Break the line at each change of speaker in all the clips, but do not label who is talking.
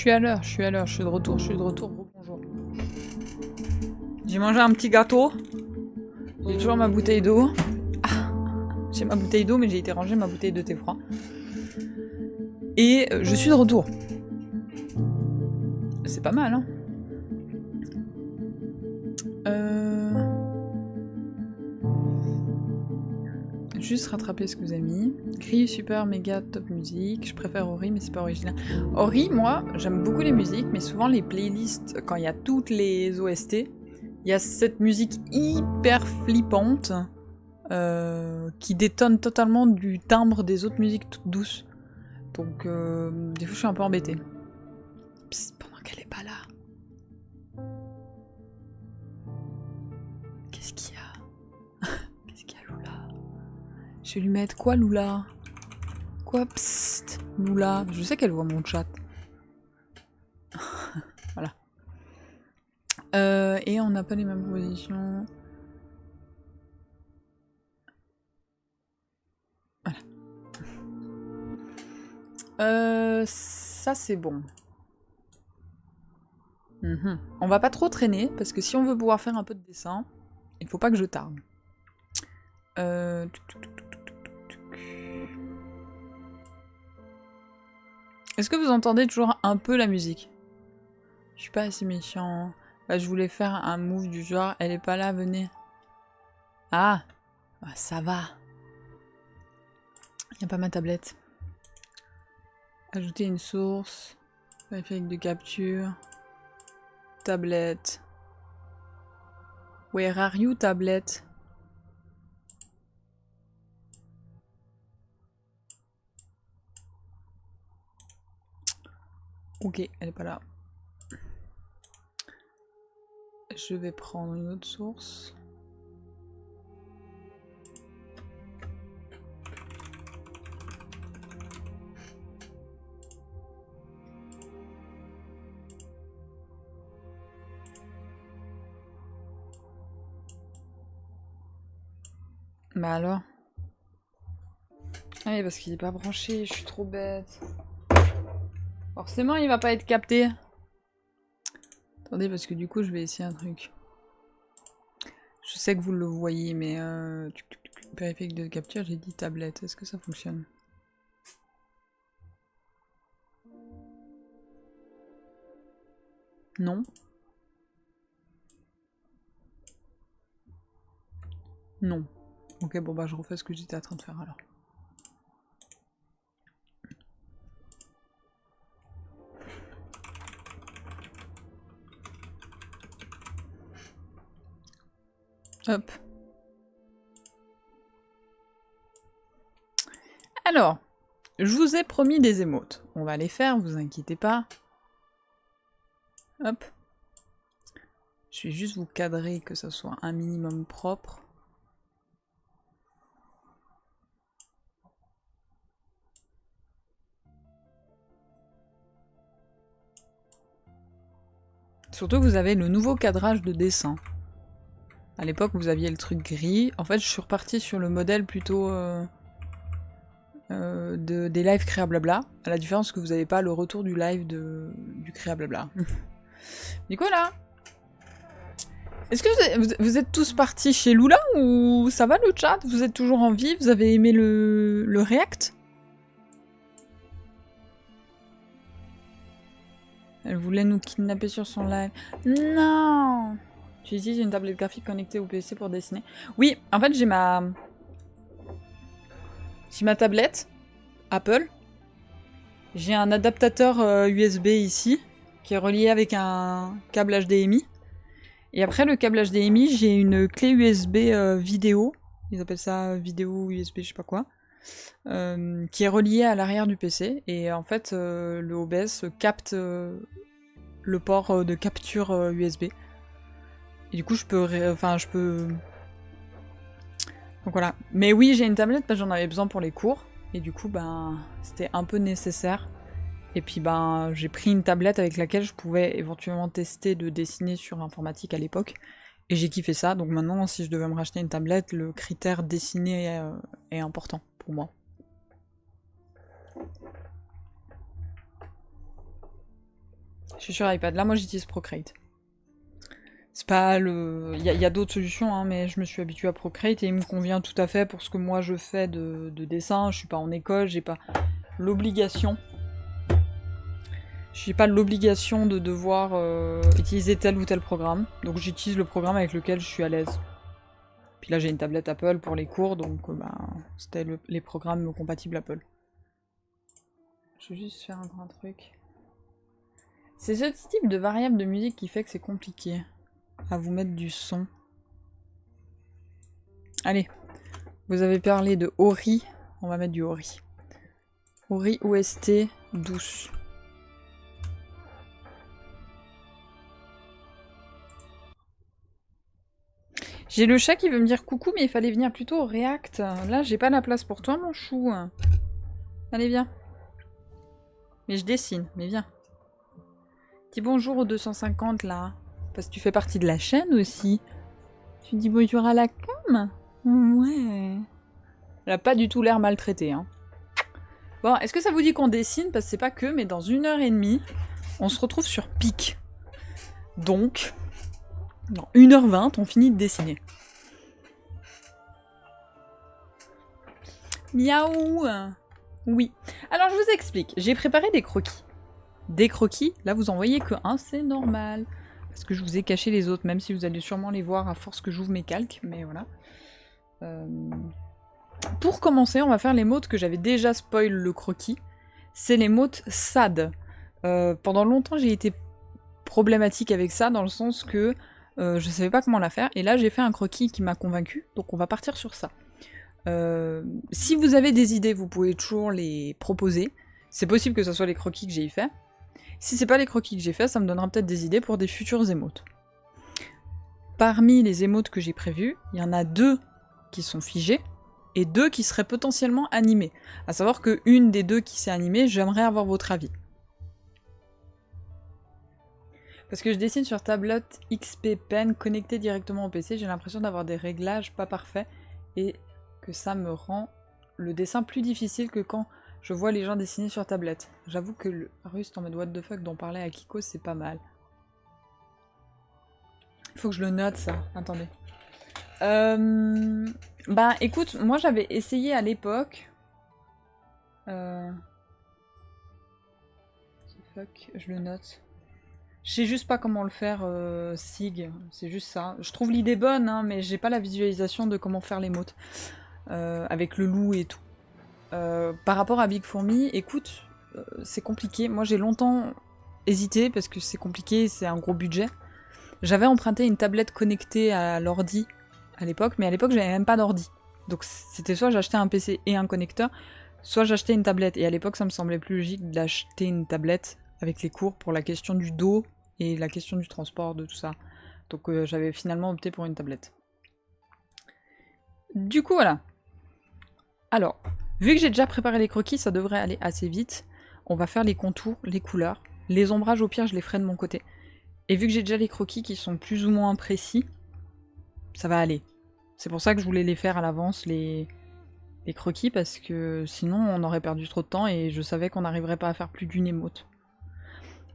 suis à l'heure, je suis à l'heure, je suis de retour, bonjour. J'ai mangé un petit gâteau. J'ai toujours ma bouteille d'eau. Ah, j'ai ma bouteille d'eau, mais j'ai été ranger ma bouteille de thé froid. Et je suis de retour. C'est pas mal, hein. Juste rattraper ce que vous avez mis. Cri, super, méga, top musique. Je préfère Ori, mais c'est pas original. Ori, moi, j'aime beaucoup les musiques, mais souvent les playlists, quand il y a toutes les OST, il y a cette musique hyper flippante qui détonne totalement du timbre des autres musiques toutes douces. Donc, des fois, je suis un peu embêtée. Psst, pendant qu'elle est pas là. Qu'est-ce qu'il y a? Qu'est-ce qu'il y a, Lula? Je vais lui mettre quoi, Lula? Quoi? Psst, Lula. Je sais qu'elle voit mon chat. Voilà. Et on n'a pas les mêmes propositions. Voilà. Ça c'est bon. On va pas trop traîner, parce que si on veut pouvoir faire un peu de dessin, il faut pas que je tarde. Est-ce que vous entendez toujours un peu la musique? Je suis pas assez méchant. Bah, je voulais faire un move du genre, elle est pas là, venez. Ah, bah, ça va. Y a pas ma tablette. Ajouter une source. Périphérique de capture. Tablette. Where are you, tablette? Ok, elle est pas là. Je vais prendre une autre source. Bah alors? Ah oui, parce qu'il est pas branché, je suis trop bête. Forcément, il va pas être capté. Attendez, parce que du coup, je vais essayer un truc. Je sais que vous le voyez, mais... Périphérique de capture, j'ai dit tablette. Est-ce que ça fonctionne? Non. Non. Ok, bon bah je refais ce que j'étais en train de faire alors. Hop. Alors, je vous ai promis des émotes. On va les faire, vous inquiétez pas. Hop. Je vais juste vous cadrer que ça soit un minimum propre. Surtout que vous avez le nouveau cadrage de dessin. À l'époque, vous aviez le truc gris. En fait, je suis repartie sur le modèle plutôt des lives Créa Blabla. À la différence que vous n'avez pas le retour du live du Créa Blabla. Nicolas, est-ce que vous êtes tous partis chez Lula ou ça va le chat? Vous êtes toujours en vie? Vous avez aimé le react? Elle voulait nous kidnapper sur son live. Non! Tu utilises une tablette graphique connectée au PC pour dessiner? Oui, en fait j'ai ma tablette Apple. J'ai un adaptateur USB ici qui est relié avec un câble HDMI. Et après le câble HDMI, j'ai une clé USB vidéo. Ils appellent ça vidéo USB, je sais pas quoi. Qui est reliée à l'arrière du PC. Et en fait, le OBS capte le port de capture USB. Et du coup, je peux... Donc voilà. Mais oui, j'ai une tablette parce que j'en avais besoin pour les cours. Et du coup, ben, c'était un peu nécessaire. Et puis, ben, j'ai pris une tablette avec laquelle je pouvais éventuellement tester de dessiner sur informatique à l'époque. Et j'ai kiffé ça. Donc maintenant, si je devais me racheter une tablette, le critère dessiner est important pour moi. Je suis sur iPad. Là, moi, j'utilise Procreate. C'est pas le... Il y a d'autres solutions, hein, mais je me suis habituée à Procreate et il me convient tout à fait pour ce que moi je fais de dessin. Je suis pas en école, j'ai pas l'obligation. J'ai pas l'obligation de devoir utiliser tel ou tel programme. Donc j'utilise le programme avec lequel je suis à l'aise. Puis là j'ai une tablette Apple pour les cours, donc c'était les programmes compatibles Apple. Je vais juste faire un grand truc. C'est ce type de variable de musique qui fait que c'est compliqué à vous mettre du son. Allez, vous avez parlé de Ori, on va mettre du Ori. Ori OST douce. J'ai le chat qui veut me dire coucou, mais il fallait venir plutôt au React. Là, j'ai pas la place pour toi, mon chou. Allez, viens. Mais je dessine, mais viens. Dis bonjour aux 250, là. Parce que tu fais partie de la chaîne aussi. Tu dis bonjour à la cam? Ouais. Elle a pas du tout l'air maltraitée, hein. Bon, est-ce que ça vous dit qu'on dessine? Parce que c'est pas que, mais dans 1h30, on se retrouve sur pic. Donc, dans 1h20, on finit de dessiner. Miaou! Oui. Alors, je vous explique. J'ai préparé des croquis. Des croquis, là, vous en voyez que un, c'est normal. Parce que je vous ai caché les autres, même si vous allez sûrement les voir à force que j'ouvre mes calques, mais voilà. Pour commencer, on va faire l'émote que j'avais déjà spoil le croquis. C'est l'émote sad. Pendant longtemps, j'ai été problématique avec ça, dans le sens que je savais pas comment la faire, et là j'ai fait un croquis qui m'a convaincu, donc on va partir sur ça. Si vous avez des idées, vous pouvez toujours les proposer. C'est possible que ce soit les croquis que j'ai fait. Si c'est pas les croquis que j'ai fait, ça me donnera peut-être des idées pour des futures émotes. Parmi les émotes que j'ai prévues, il y en a 2 qui sont figées, et 2 qui seraient potentiellement animées. À savoir que une des 2 qui s'est animée, j'aimerais avoir votre avis. Parce que je dessine sur tablette XP Pen connectée directement au PC, j'ai l'impression d'avoir des réglages pas parfaits et que ça me rend le dessin plus difficile que quand je vois les gens dessiner sur tablette. J'avoue que le Rust en mode what the fuck dont parlait Akiko, c'est pas mal. Faut que je le note ça, attendez. Bah écoute, moi j'avais essayé à l'époque... Fuck, je le note. Je sais juste pas comment le faire, Sig, c'est juste ça. Je trouve l'idée bonne, hein, mais j'ai pas la visualisation de comment faire l'émote. Avec le loup et tout. Par rapport à Big Fourmi, écoute, c'est compliqué. Moi j'ai longtemps hésité parce que c'est compliqué, c'est un gros budget. J'avais emprunté une tablette connectée à l'ordi à l'époque, mais à l'époque j'avais même pas d'ordi. Donc c'était soit j'achetais un PC et un connecteur, soit j'achetais une tablette. Et à l'époque ça me semblait plus logique d'acheter une tablette avec les cours pour la question du dos et la question du transport, de tout ça. Donc j'avais finalement opté pour une tablette. Du coup voilà. Alors, vu que j'ai déjà préparé les croquis, ça devrait aller assez vite. On va faire les contours, les couleurs. Les ombrages, au pire, je les ferai de mon côté. Et vu que j'ai déjà les croquis qui sont plus ou moins précis, ça va aller. C'est pour ça que je voulais les faire à l'avance, les croquis, parce que sinon on aurait perdu trop de temps et je savais qu'on n'arriverait pas à faire plus d'une émote.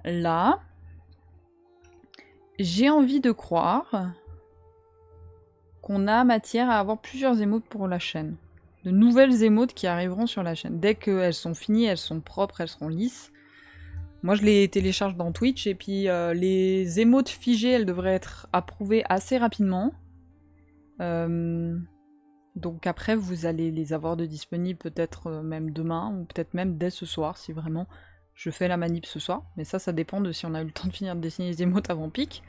Là, j'ai envie de croire qu'on a matière à avoir plusieurs émotes pour la chaîne. De nouvelles émotes qui arriveront sur la chaîne. Dès qu'elles sont finies, elles sont propres, elles seront lisses. Moi je les télécharge dans Twitch et puis les émotes figées, elles devraient être approuvées assez rapidement. Donc après vous allez les avoir de disponibles peut-être même demain ou peut-être même dès ce soir si vraiment je fais la manip ce soir. Mais ça dépend de si on a eu le temps de finir de dessiner les émotes avant pic.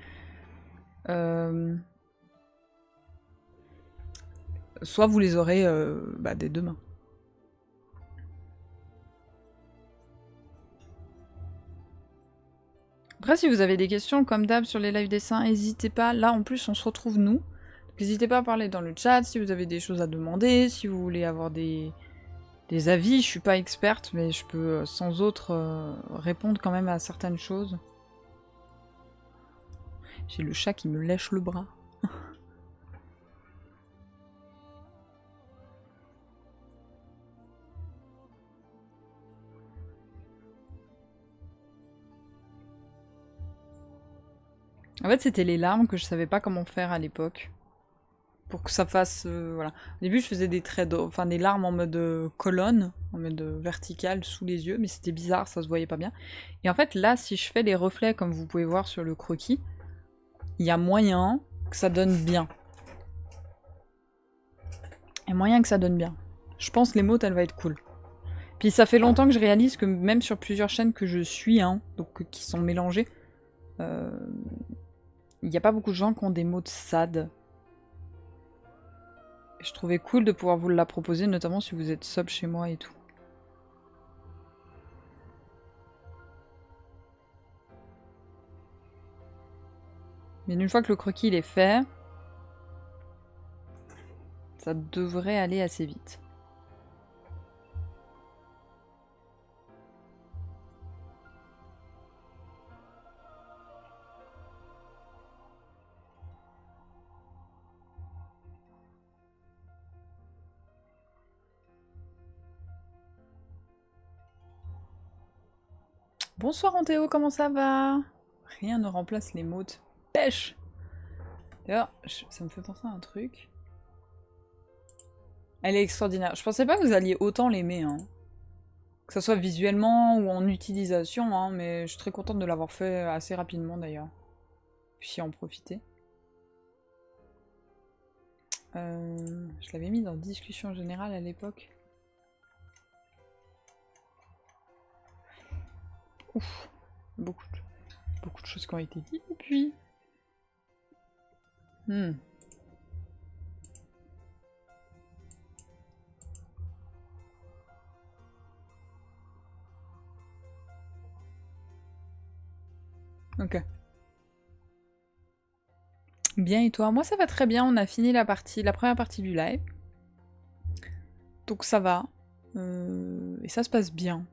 Soit vous les aurez dès demain. Après, si vous avez des questions, comme d'hab sur les live dessins, n'hésitez pas. Là, en plus, on se retrouve nous. N'hésitez pas à parler dans le chat si vous avez des choses à demander, si vous voulez avoir des avis. Je suis pas experte, mais je peux sans autre répondre quand même à certaines choses. J'ai le chat qui me lèche le bras. En fait, c'était les larmes que je savais pas comment faire à l'époque. Pour que ça fasse... voilà. Au début, je faisais des traits enfin des larmes en mode colonne, en mode vertical sous les yeux, mais c'était bizarre, ça se voyait pas bien. Et en fait, là, si je fais les reflets, comme vous pouvez voir sur le croquis, il y a moyen que ça donne bien. Il y a moyen que ça donne bien. Je pense que l'émote, elle va être cool. Puis ça fait longtemps que je réalise que même sur plusieurs chaînes que je suis, hein, donc qui sont mélangées, il n'y a pas beaucoup de gens qui ont des mots de sad. Je trouvais cool de pouvoir vous la proposer, notamment si vous êtes sub chez moi et tout. Mais une fois que le croquis il est fait, ça devrait aller assez vite. Bonsoir Anthéo, comment ça va? Rien ne remplace les mots de pêche. D'ailleurs, ça me fait penser à un truc. Elle est extraordinaire. Je pensais pas que vous alliez autant l'aimer, hein. Que ce soit visuellement ou en utilisation, hein, mais je suis très contente de l'avoir fait assez rapidement d'ailleurs. Puis en profiter. Je l'avais mis dans discussion générale à l'époque. Ouf, beaucoup de choses qui ont été dites depuis. Ok. Bien et toi? Moi ça va très bien, on a fini la première partie du live. Donc ça va. Et ça se passe bien.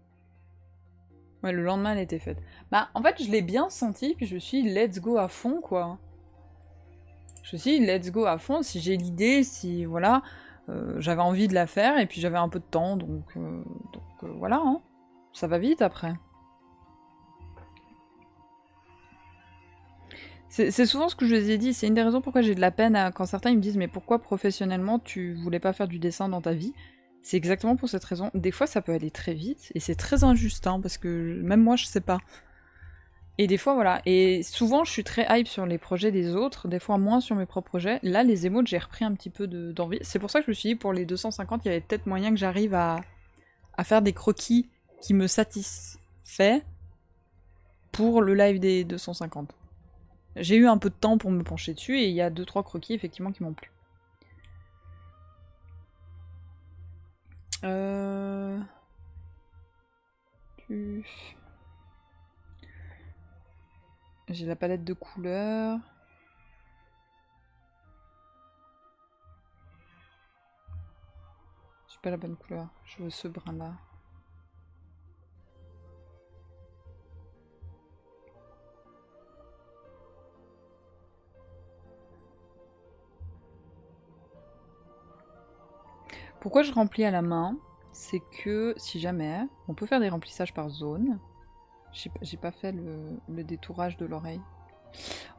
Ouais, le lendemain elle était faite. Bah en fait je l'ai bien senti, puis je me suis dit let's go à fond quoi. Je me suis dit let's go à fond, si j'ai l'idée, si voilà, j'avais envie de la faire, et puis j'avais un peu de temps, donc voilà, hein. Ça va vite après. C'est souvent ce que je vous ai dit, c'est une des raisons pourquoi j'ai de la peine quand certains ils me disent mais pourquoi professionnellement tu voulais pas faire du dessin dans ta vie? C'est exactement pour cette raison. Des fois ça peut aller très vite et c'est très injuste hein, parce que même moi je sais pas. Et des fois voilà, et souvent je suis très hype sur les projets des autres, des fois moins sur mes propres projets. Là les émotes j'ai repris un petit peu d'envie. C'est pour ça que je me suis dit pour les 250 il y avait peut-être moyen que j'arrive à faire des croquis qui me satisfait pour le live des 250. J'ai eu un peu de temps pour me pencher dessus et il y a 2-3 croquis effectivement qui m'ont plu. J'ai la palette de couleurs. J'ai pas la bonne couleur. Je veux ce brun là. Pourquoi je remplis à la main? C'est que si jamais, on peut faire des remplissages par zone. J'ai pas fait le détourage de l'oreille.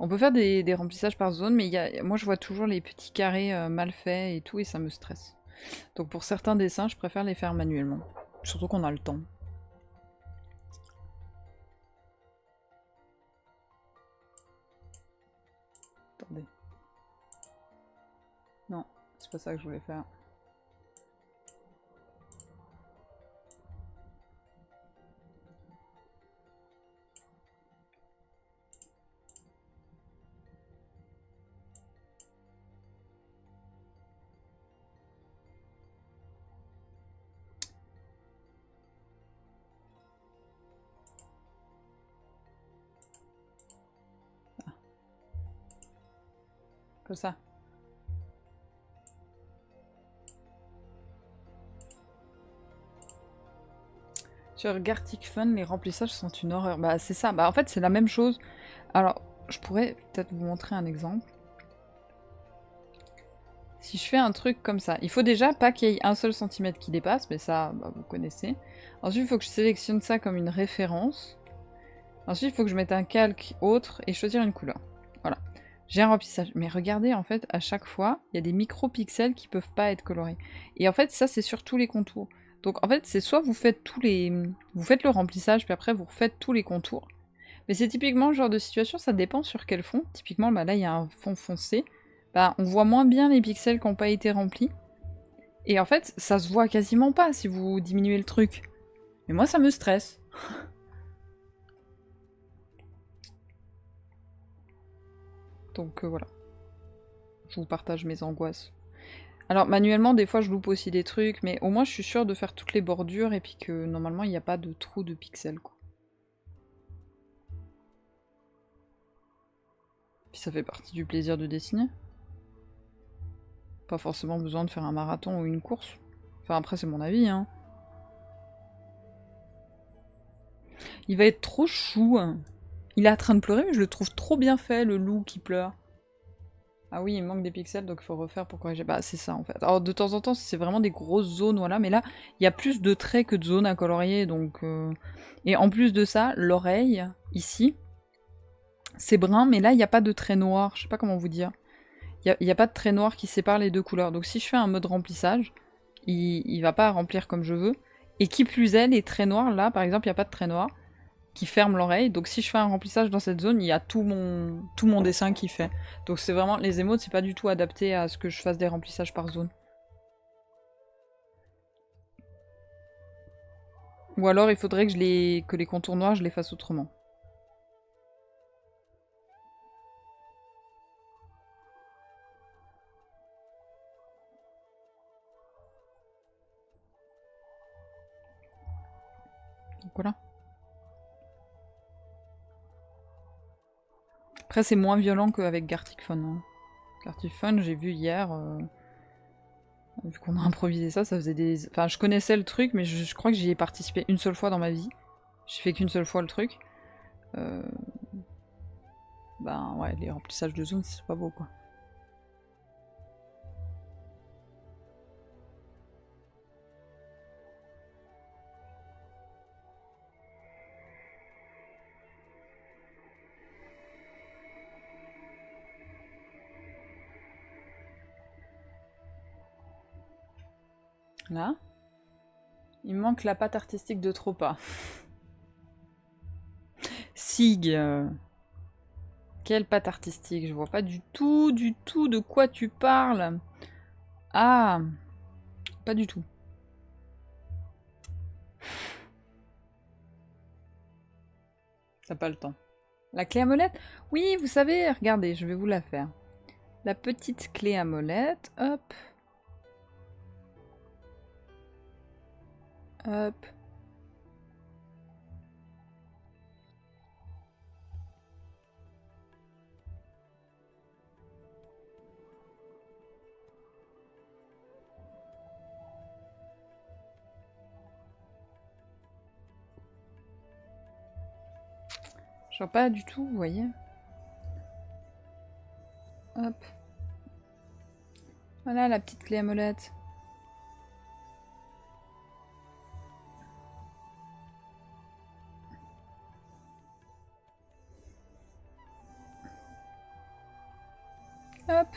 On peut faire des remplissages par zone, mais moi je vois toujours les petits carrés mal faits et tout, et ça me stresse. Donc pour certains dessins, je préfère les faire manuellement. Surtout qu'on a le temps. Attendez. Non, c'est pas ça que je voulais faire. Comme ça. Sur Gartic Fun, les remplissages sont une horreur. Bah c'est ça, bah en fait c'est la même chose. Alors, je pourrais peut-être vous montrer un exemple. Si je fais un truc comme ça, il faut déjà pas qu'il y ait un seul centimètre qui dépasse, mais ça, bah, vous connaissez. Ensuite, il faut que je sélectionne ça comme une référence. Ensuite, il faut que je mette un calque autre et choisir une couleur. J'ai un remplissage. Mais regardez, en fait, à chaque fois, il y a des micro-pixels qui peuvent pas être colorés. Et en fait, ça, c'est sur tous les contours. Donc, en fait, c'est soit vous faites vous faites le remplissage, puis après, vous refaites tous les contours. Mais c'est typiquement le genre de situation, ça dépend sur quel fond. Typiquement, bah là, il y a un fond foncé. Bah, on voit moins bien les pixels qui n'ont pas été remplis. Et en fait, ça se voit quasiment pas si vous diminuez le truc. Mais moi, ça me stresse. Donc voilà. Je vous partage mes angoisses. Alors, manuellement, des fois, je loupe aussi des trucs, mais au moins, je suis sûre de faire toutes les bordures et puis que, normalement, il n'y a pas de trou de pixels, quoi. Puis ça fait partie du plaisir de dessiner. Pas forcément besoin de faire un marathon ou une course. Enfin, après, c'est mon avis, hein. Il va être trop chou. Il est en train de pleurer, mais je le trouve trop bien fait, le loup qui pleure. Ah oui, il manque des pixels, donc il faut refaire pour corriger. Bah, c'est ça, en fait. Alors, de temps en temps, c'est vraiment des grosses zones, voilà. Mais là, il y a plus de traits que de zones à colorier, donc... Et en plus de ça, l'oreille, ici, c'est brun, mais là, il n'y a pas de trait noir. Je sais pas comment vous dire. Il n'y a pas de trait noir qui sépare les deux couleurs. Donc si je fais un mode remplissage, il va pas remplir comme je veux. Et qui plus est, les traits noirs, là, par exemple, il n'y a pas de trait noir qui ferme l'oreille. Donc si je fais un remplissage dans cette zone, il y a tout mon dessin qui fait. Donc c'est vraiment... Les émotes, c'est pas du tout adapté à ce que je fasse des remplissages par zone. Ou alors il faudrait que les contours noirs, je les fasse autrement. Donc voilà. Après, c'est moins violent qu'avec Gartic Phone. Hein. Gartic Phone, j'ai vu hier... Vu qu'on a improvisé ça, ça faisait des... Enfin, je connaissais le truc, mais je crois que j'y ai participé une seule fois dans ma vie. J'ai fait qu'une seule fois le truc. Ben ouais, les remplissages de zone, c'est pas beau, quoi. Là, il me manque la patte artistique de Tropa. Sig, quelle patte artistique? Je vois pas du tout de quoi tu parles. Ah, pas du tout. T'as pas le temps. La clé à molette? Oui, vous savez, regardez, je vais vous la faire. La petite clé à molette, hop. Hop. Je vois pas du tout, vous voyez. Hop. Voilà la petite clé à molette. Hop.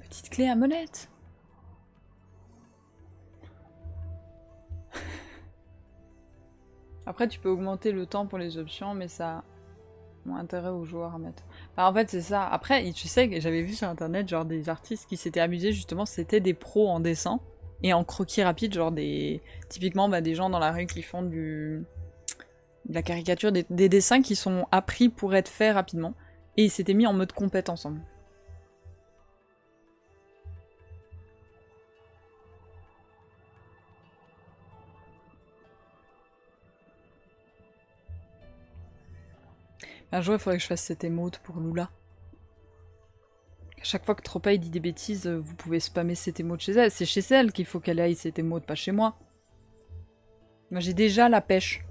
Petite clé à molette. Après, tu peux augmenter le temps pour les options, mais ça a moins intérêt aux joueurs à mettre. Enfin, en fait, c'est ça. Après, tu sais que j'avais vu sur internet, genre des artistes qui s'étaient amusés, justement, c'était des pros en dessin et en croquis rapide, genre des. Typiquement, bah, des gens dans la rue qui font de la caricature, des dessins qui sont appris pour être faits rapidement. Et ils s'étaient mis en mode compète ensemble. Un jour, il faudrait que je fasse cette émote pour Lula. À chaque fois que Tropa dit des bêtises, vous pouvez spammer cette émote chez elle. C'est chez elle qu'il faut qu'elle aille cette émote, pas chez moi. Moi, j'ai déjà la pêche.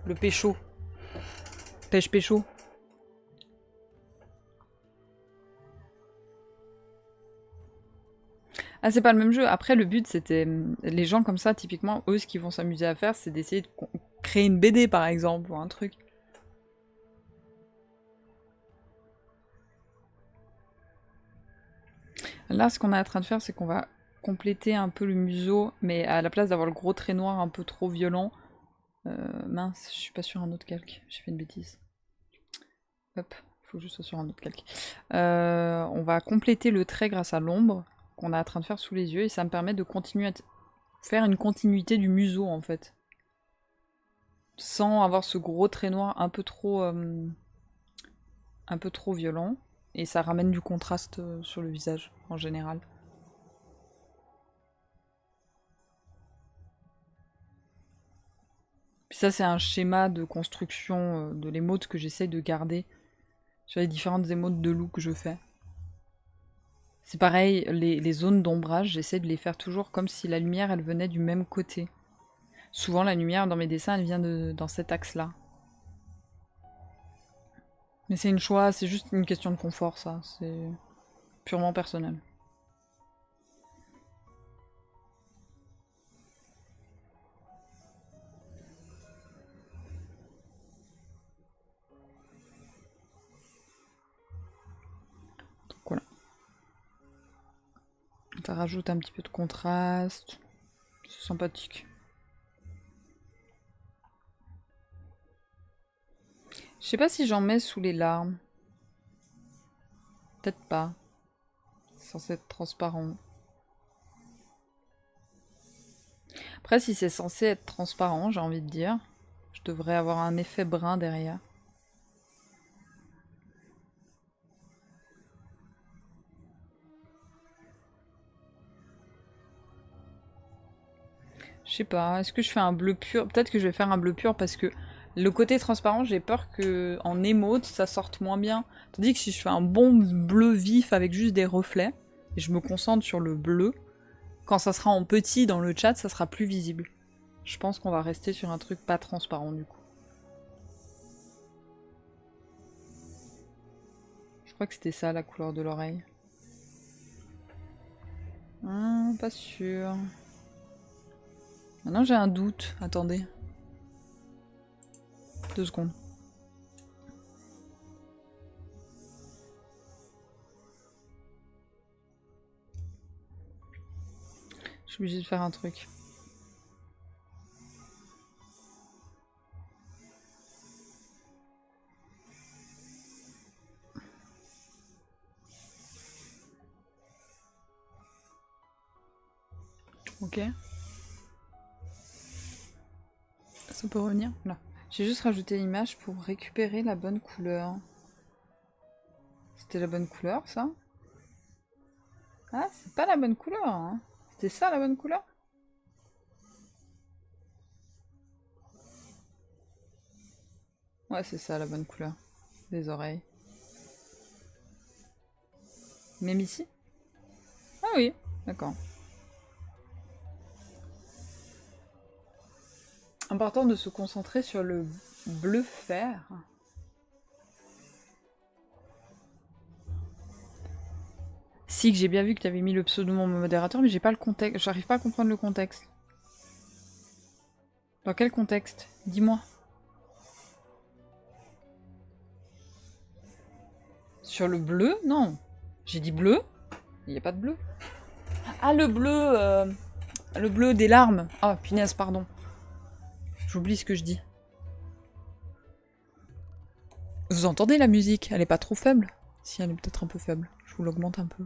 Le pécho. Pêche pécho. Ah, c'est pas le même jeu. Après, le but, c'était... Les gens comme ça, typiquement, eux, ce qu'ils vont s'amuser à faire, c'est d'essayer de créer une BD par exemple, ou un truc. Là, ce qu'on est en train de faire, c'est qu'on va compléter un peu le museau, mais à la place d'avoir le gros trait noir un peu trop violent... mince, je suis pas sur un autre calque, j'ai fait une bêtise. Hop, il faut que je sois sur un autre calque. On va compléter le trait grâce à l'ombre qu'on est en train de faire sous les yeux, et ça me permet de continuer à faire une continuité du museau en fait. Sans avoir ce gros trait noir un peu trop violent, et ça ramène du contraste sur le visage en général. Puis ça, c'est un schéma de construction de l'émote que j'essaye de garder sur les différentes émotes de loup que je fais. C'est pareil, les zones d'ombrage, j'essaie de les faire toujours comme si la lumière, elle venait du même côté. Souvent, la lumière dans mes dessins, elle vient dans cet axe-là. Mais c'est une choix, c'est juste une question de confort, ça. C'est purement personnel. Donc voilà. Ça rajoute un petit peu de contraste. C'est sympathique. Je sais pas si j'en mets sous les larmes. Peut-être pas. C'est censé être transparent. Après, si c'est censé être transparent, j'ai envie de dire, je devrais avoir un effet brun derrière. Je sais pas, est-ce que je fais un bleu pur? Peut-être que je vais faire un bleu pur parce que le côté transparent, j'ai peur que en émote, ça sorte moins bien. Tandis que si je fais un bon bleu vif avec juste des reflets, et je me concentre sur le bleu, quand ça sera en petit dans le chat, ça sera plus visible. Je pense qu'on va rester sur un truc pas transparent du coup. Je crois que c'était ça la couleur de l'oreille. Pas sûr. Maintenant j'ai un doute, attendez. 2 secondes. Je suis obligée de faire un truc. Ok. Ça peut revenir? Là. J'ai juste rajouté l'image pour récupérer la bonne couleur. C'était la bonne couleur, ça? Ah, c'est pas la bonne couleur, hein. C'était ça la bonne couleur? Ouais, c'est ça la bonne couleur. Des oreilles. Même ici? Ah oui, d'accord. Important de se concentrer sur le bleu fer. Si, que j'ai bien vu que tu avais mis le pseudo de mon modérateur, mais j'ai pas le contexte. J'arrive pas à comprendre le contexte. Dans quel contexte? Dis-moi. Sur le bleu? Non. J'ai dit bleu? Il n'y a pas de bleu. Ah, le bleu le bleu des larmes. Ah, punaise, pardon. J'oublie ce que je dis. Vous entendez la musique? Elle est pas trop faible? Si, elle est peut-être un peu faible. Je vous l'augmente un peu.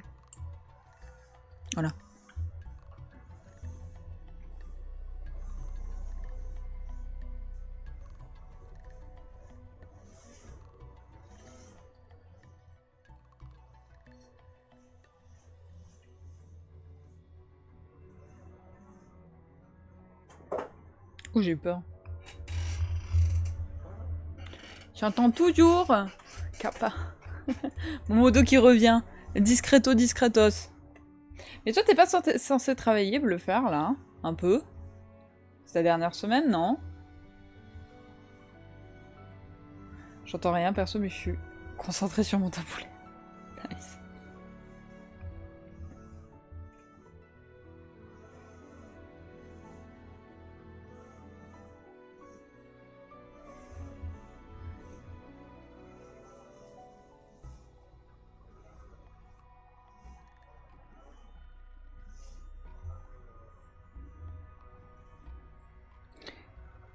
Voilà. Oh, j'ai eu peur. J'entends toujours Kappa. Mon modo qui revient. Discreto discretos. Mais toi, t'es pas censé travailler, le faire, là? Un peu? C'est la dernière semaine, non? J'entends rien, perso, mais je suis concentrée sur mon taboulet. Nice.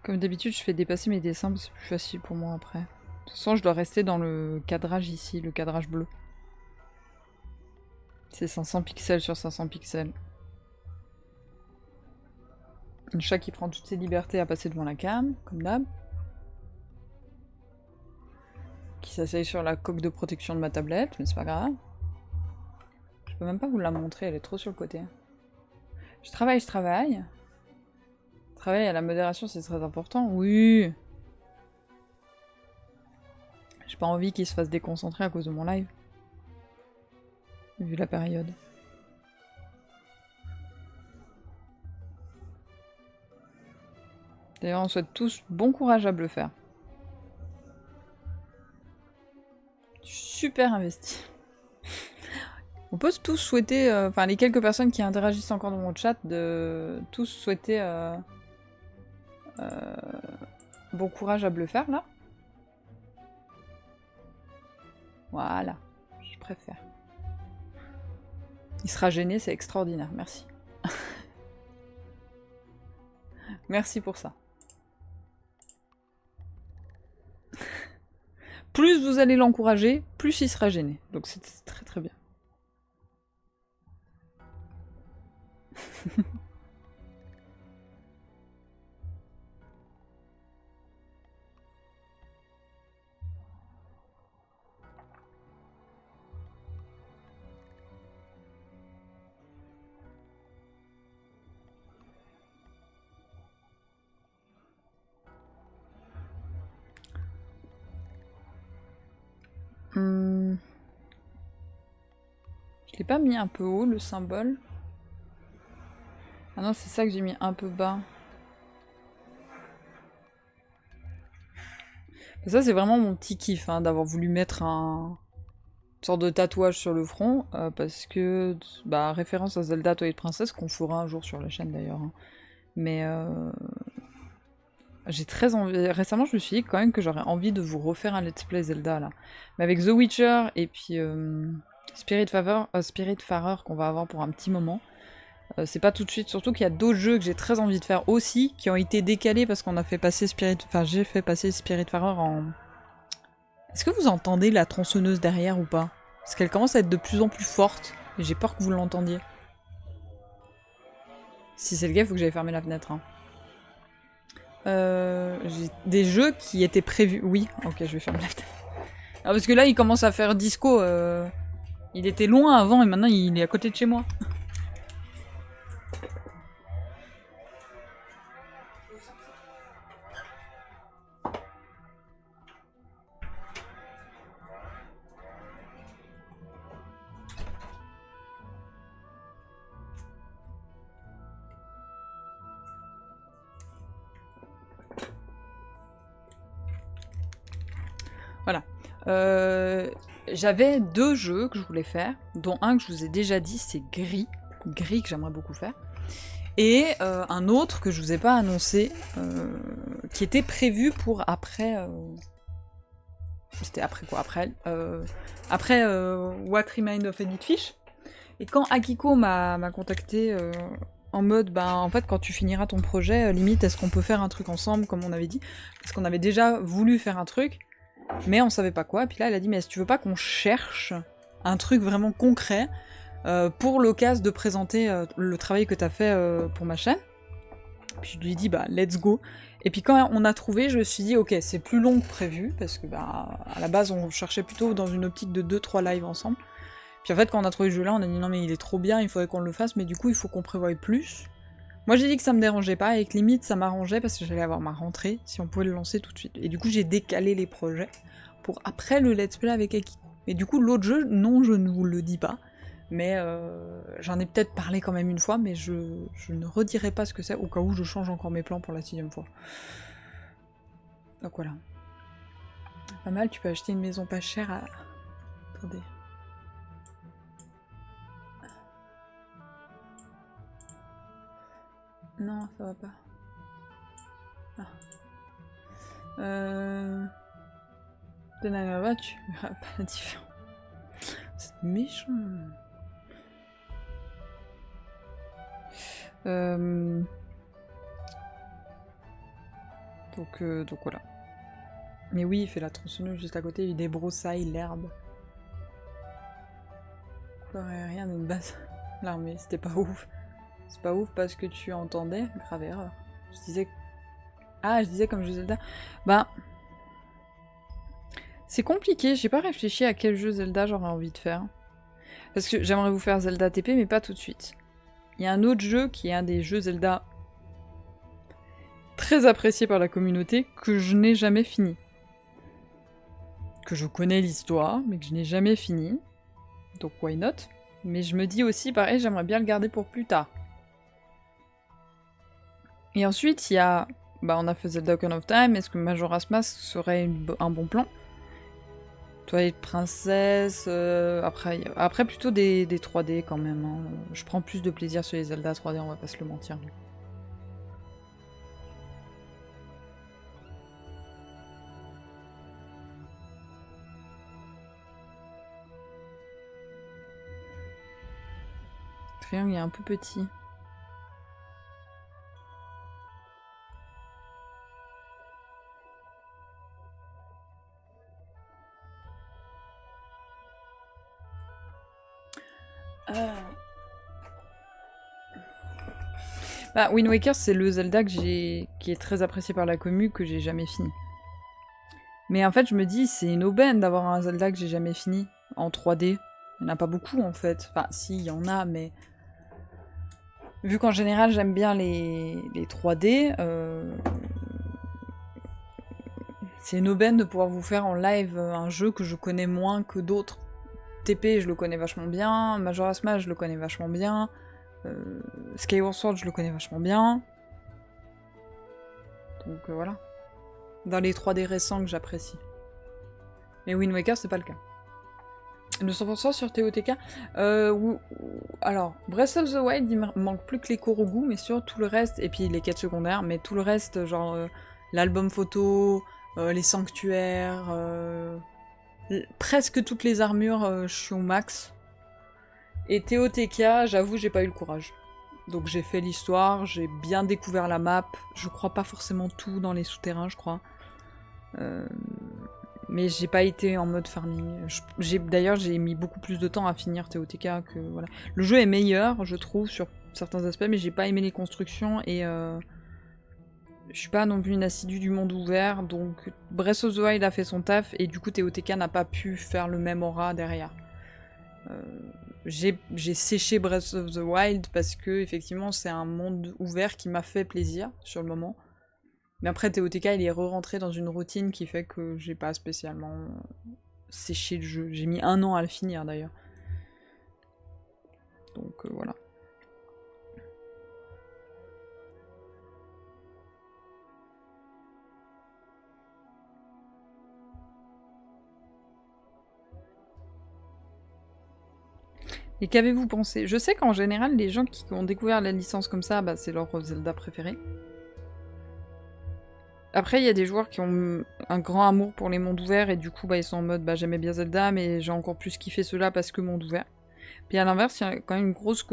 Comme d'habitude, je fais dépasser mes dessins, c'est plus facile pour moi après. De toute façon, je dois rester dans le cadrage ici, le cadrage bleu. C'est 500 pixels sur 500 pixels. Un chat qui prend toutes ses libertés à passer devant la cam, comme d'hab. Qui s'asseye sur la coque de protection de ma tablette, mais c'est pas grave. Je peux même pas vous la montrer, elle est trop sur le côté. Je travaille, je travaille. Travailler à la modération, c'est très important. Oui. J'ai pas envie qu'il se fasse déconcentrer à cause de mon live. Vu la période. D'ailleurs, on souhaite tous bon courage à Bleufer. Super investi. On peut tous souhaiter, enfin les quelques personnes qui interagissent encore dans mon chat, de tous souhaiter bon courage à Bleufer là. Voilà, je préfère. Il sera gêné, c'est extraordinaire, merci. Merci pour ça. Plus vous allez l'encourager, plus il sera gêné. Donc c'est très très bien. Je l'ai pas mis un peu haut le symbole. Ah non, c'est ça que j'ai mis un peu bas. Ça c'est vraiment mon petit kiff hein, d'avoir voulu mettre une sorte de tatouage sur le front parce que bah référence à Zelda Toilette Princesse qu'on fera un jour sur la chaîne d'ailleurs. Hein. Mais j'ai très envie. Récemment, je me suis dit quand même que j'aurais envie de vous refaire un let's play Zelda là. Mais avec The Witcher et puis Spiritfarer qu'on va avoir pour un petit moment. C'est pas tout de suite, surtout qu'il y a d'autres jeux que j'ai très envie de faire aussi, qui ont été décalés parce qu'on a fait passer j'ai fait passer Spiritfarer en... Est-ce que vous entendez la tronçonneuse derrière ou pas? Parce qu'elle commence à être de plus en plus forte, et j'ai peur que vous l'entendiez. Si c'est le cas, il faut que j'aille fermer la fenêtre. Hein. J'ai des jeux qui étaient prévus... Oui, ok, je vais fermer la fenêtre. Ah, parce que là, il commence à faire disco. Il était loin avant, et maintenant, il est à côté de chez moi. Voilà. J'avais 2 jeux que je voulais faire, dont un que je vous ai déjà dit, c'est Gris. Gris que j'aimerais beaucoup faire. Et un autre que je vous ai pas annoncé, qui était prévu pour après... C'était après quoi? Après What Remained of Edith Fish. Et quand Akiko m'a contacté en mode, bah en fait quand tu finiras ton projet, limite est-ce qu'on peut faire un truc ensemble comme on avait dit? Parce qu'on avait déjà voulu faire un truc, mais on savait pas quoi. Puis là elle a dit mais est-ce que tu veux pas qu'on cherche un truc vraiment concret pour l'occasion de présenter le travail que t'as fait pour ma chaîne? Puis je lui ai dit bah let's go. Et puis quand on a trouvé, je me suis dit ok c'est plus long que prévu, parce que bah à la base on cherchait plutôt dans une optique de 2-3 lives ensemble. Puis en fait, quand on a trouvé ce jeu-là, on a dit non mais il est trop bien, il faudrait qu'on le fasse, mais du coup il faut qu'on prévoie plus. Moi j'ai dit que ça me dérangeait pas, et que limite ça m'arrangeait parce que j'allais avoir ma rentrée, si on pouvait le lancer tout de suite. Et du coup j'ai décalé les projets pour après le let's play avec Akiko. Et du coup l'autre jeu, non je ne vous le dis pas, mais j'en ai peut-être parlé quand même une fois, mais je ne redirai pas ce que c'est, au cas où je change encore mes plans pour la 6ème fois. Donc voilà. Pas mal, tu peux acheter une maison pas chère à... Attendez... Non, ça va pas. Ah. Là-bas, tu verras pas la différence. C'est méchant. Donc voilà. Mais oui, il fait la tronçonneuse juste à côté, il débroussaille l'herbe. Couleur aérienne d'une base. L'armée, c'était pas ouf. C'est pas ouf parce que tu entendais, grave erreur. Je disais... Ah, je disais comme jeu Zelda. Bah... C'est compliqué, j'ai pas réfléchi à quel jeu Zelda j'aurais envie de faire. Parce que j'aimerais vous faire Zelda TP, mais pas tout de suite. Il y a un autre jeu qui est un des jeux Zelda très apprécié par la communauté, que je n'ai jamais fini. Que je connais l'histoire, mais que je n'ai jamais fini. Donc why not? Mais je me dis aussi, pareil, j'aimerais bien le garder pour plus tard. Et ensuite, il y a... Bah, on a fait Zelda Ocarina of Time, est-ce que Majora's Mask serait un bon plan? Twilight Princess... Après plutôt des 3D quand même. Hein. Je prends plus de plaisir sur les Zelda 3D, on va pas se le mentir. Triangle est un peu petit. Bah, Wind Waker, c'est le Zelda qui est très apprécié par la commu, que j'ai jamais fini. Mais en fait, je me dis, c'est une aubaine d'avoir un Zelda que j'ai jamais fini, en 3D. Il n'y en a pas beaucoup, en fait. Enfin, si, il y en a, mais... Vu qu'en général, j'aime bien les 3D, c'est une aubaine de pouvoir vous faire en live un jeu que je connais moins que d'autres. TP, je le connais vachement bien. Majora's Mask, je le connais vachement bien. Skyward Sword, je le connais vachement bien. Donc voilà. Dans les 3D récents que j'apprécie. Mais Wind Waker, c'est pas le cas. Le 100% sur TOTK. Alors, Breath of the Wild, il manque plus que les Korogu, mais sur tout le reste, et puis les quêtes secondaires, mais tout le reste, genre l'album photo, les sanctuaires, presque toutes les armures, je suis au max. Et TOTK, j'avoue, j'ai pas eu le courage. Donc j'ai fait l'histoire, j'ai bien découvert la map, je crois pas forcément tout dans les souterrains, je crois. Mais j'ai pas été en mode farming. D'ailleurs, j'ai mis beaucoup plus de temps à finir TOTK que... Voilà. Le jeu est meilleur, je trouve, sur certains aspects, mais j'ai pas aimé les constructions, et je suis pas non plus une assidue du monde ouvert, donc Breath of the Wild a fait son taf, et du coup TOTK n'a pas pu faire le même aura derrière. J'ai séché Breath of the Wild parce que effectivement c'est un monde ouvert qui m'a fait plaisir sur le moment. Mais après TOTK il est re-rentré dans une routine qui fait que j'ai pas spécialement séché le jeu. J'ai mis 1 an à le finir d'ailleurs. Donc voilà. Et qu'avez-vous pensé? Je sais qu'en général, les gens qui ont découvert la licence comme ça, bah, c'est leur Zelda préféré. Après, il y a des joueurs qui ont un grand amour pour les mondes ouverts, et du coup, bah, ils sont en mode, bah, j'aimais bien Zelda, mais j'ai encore plus kiffé cela parce que monde ouvert. Puis à l'inverse, il y a quand même une grosse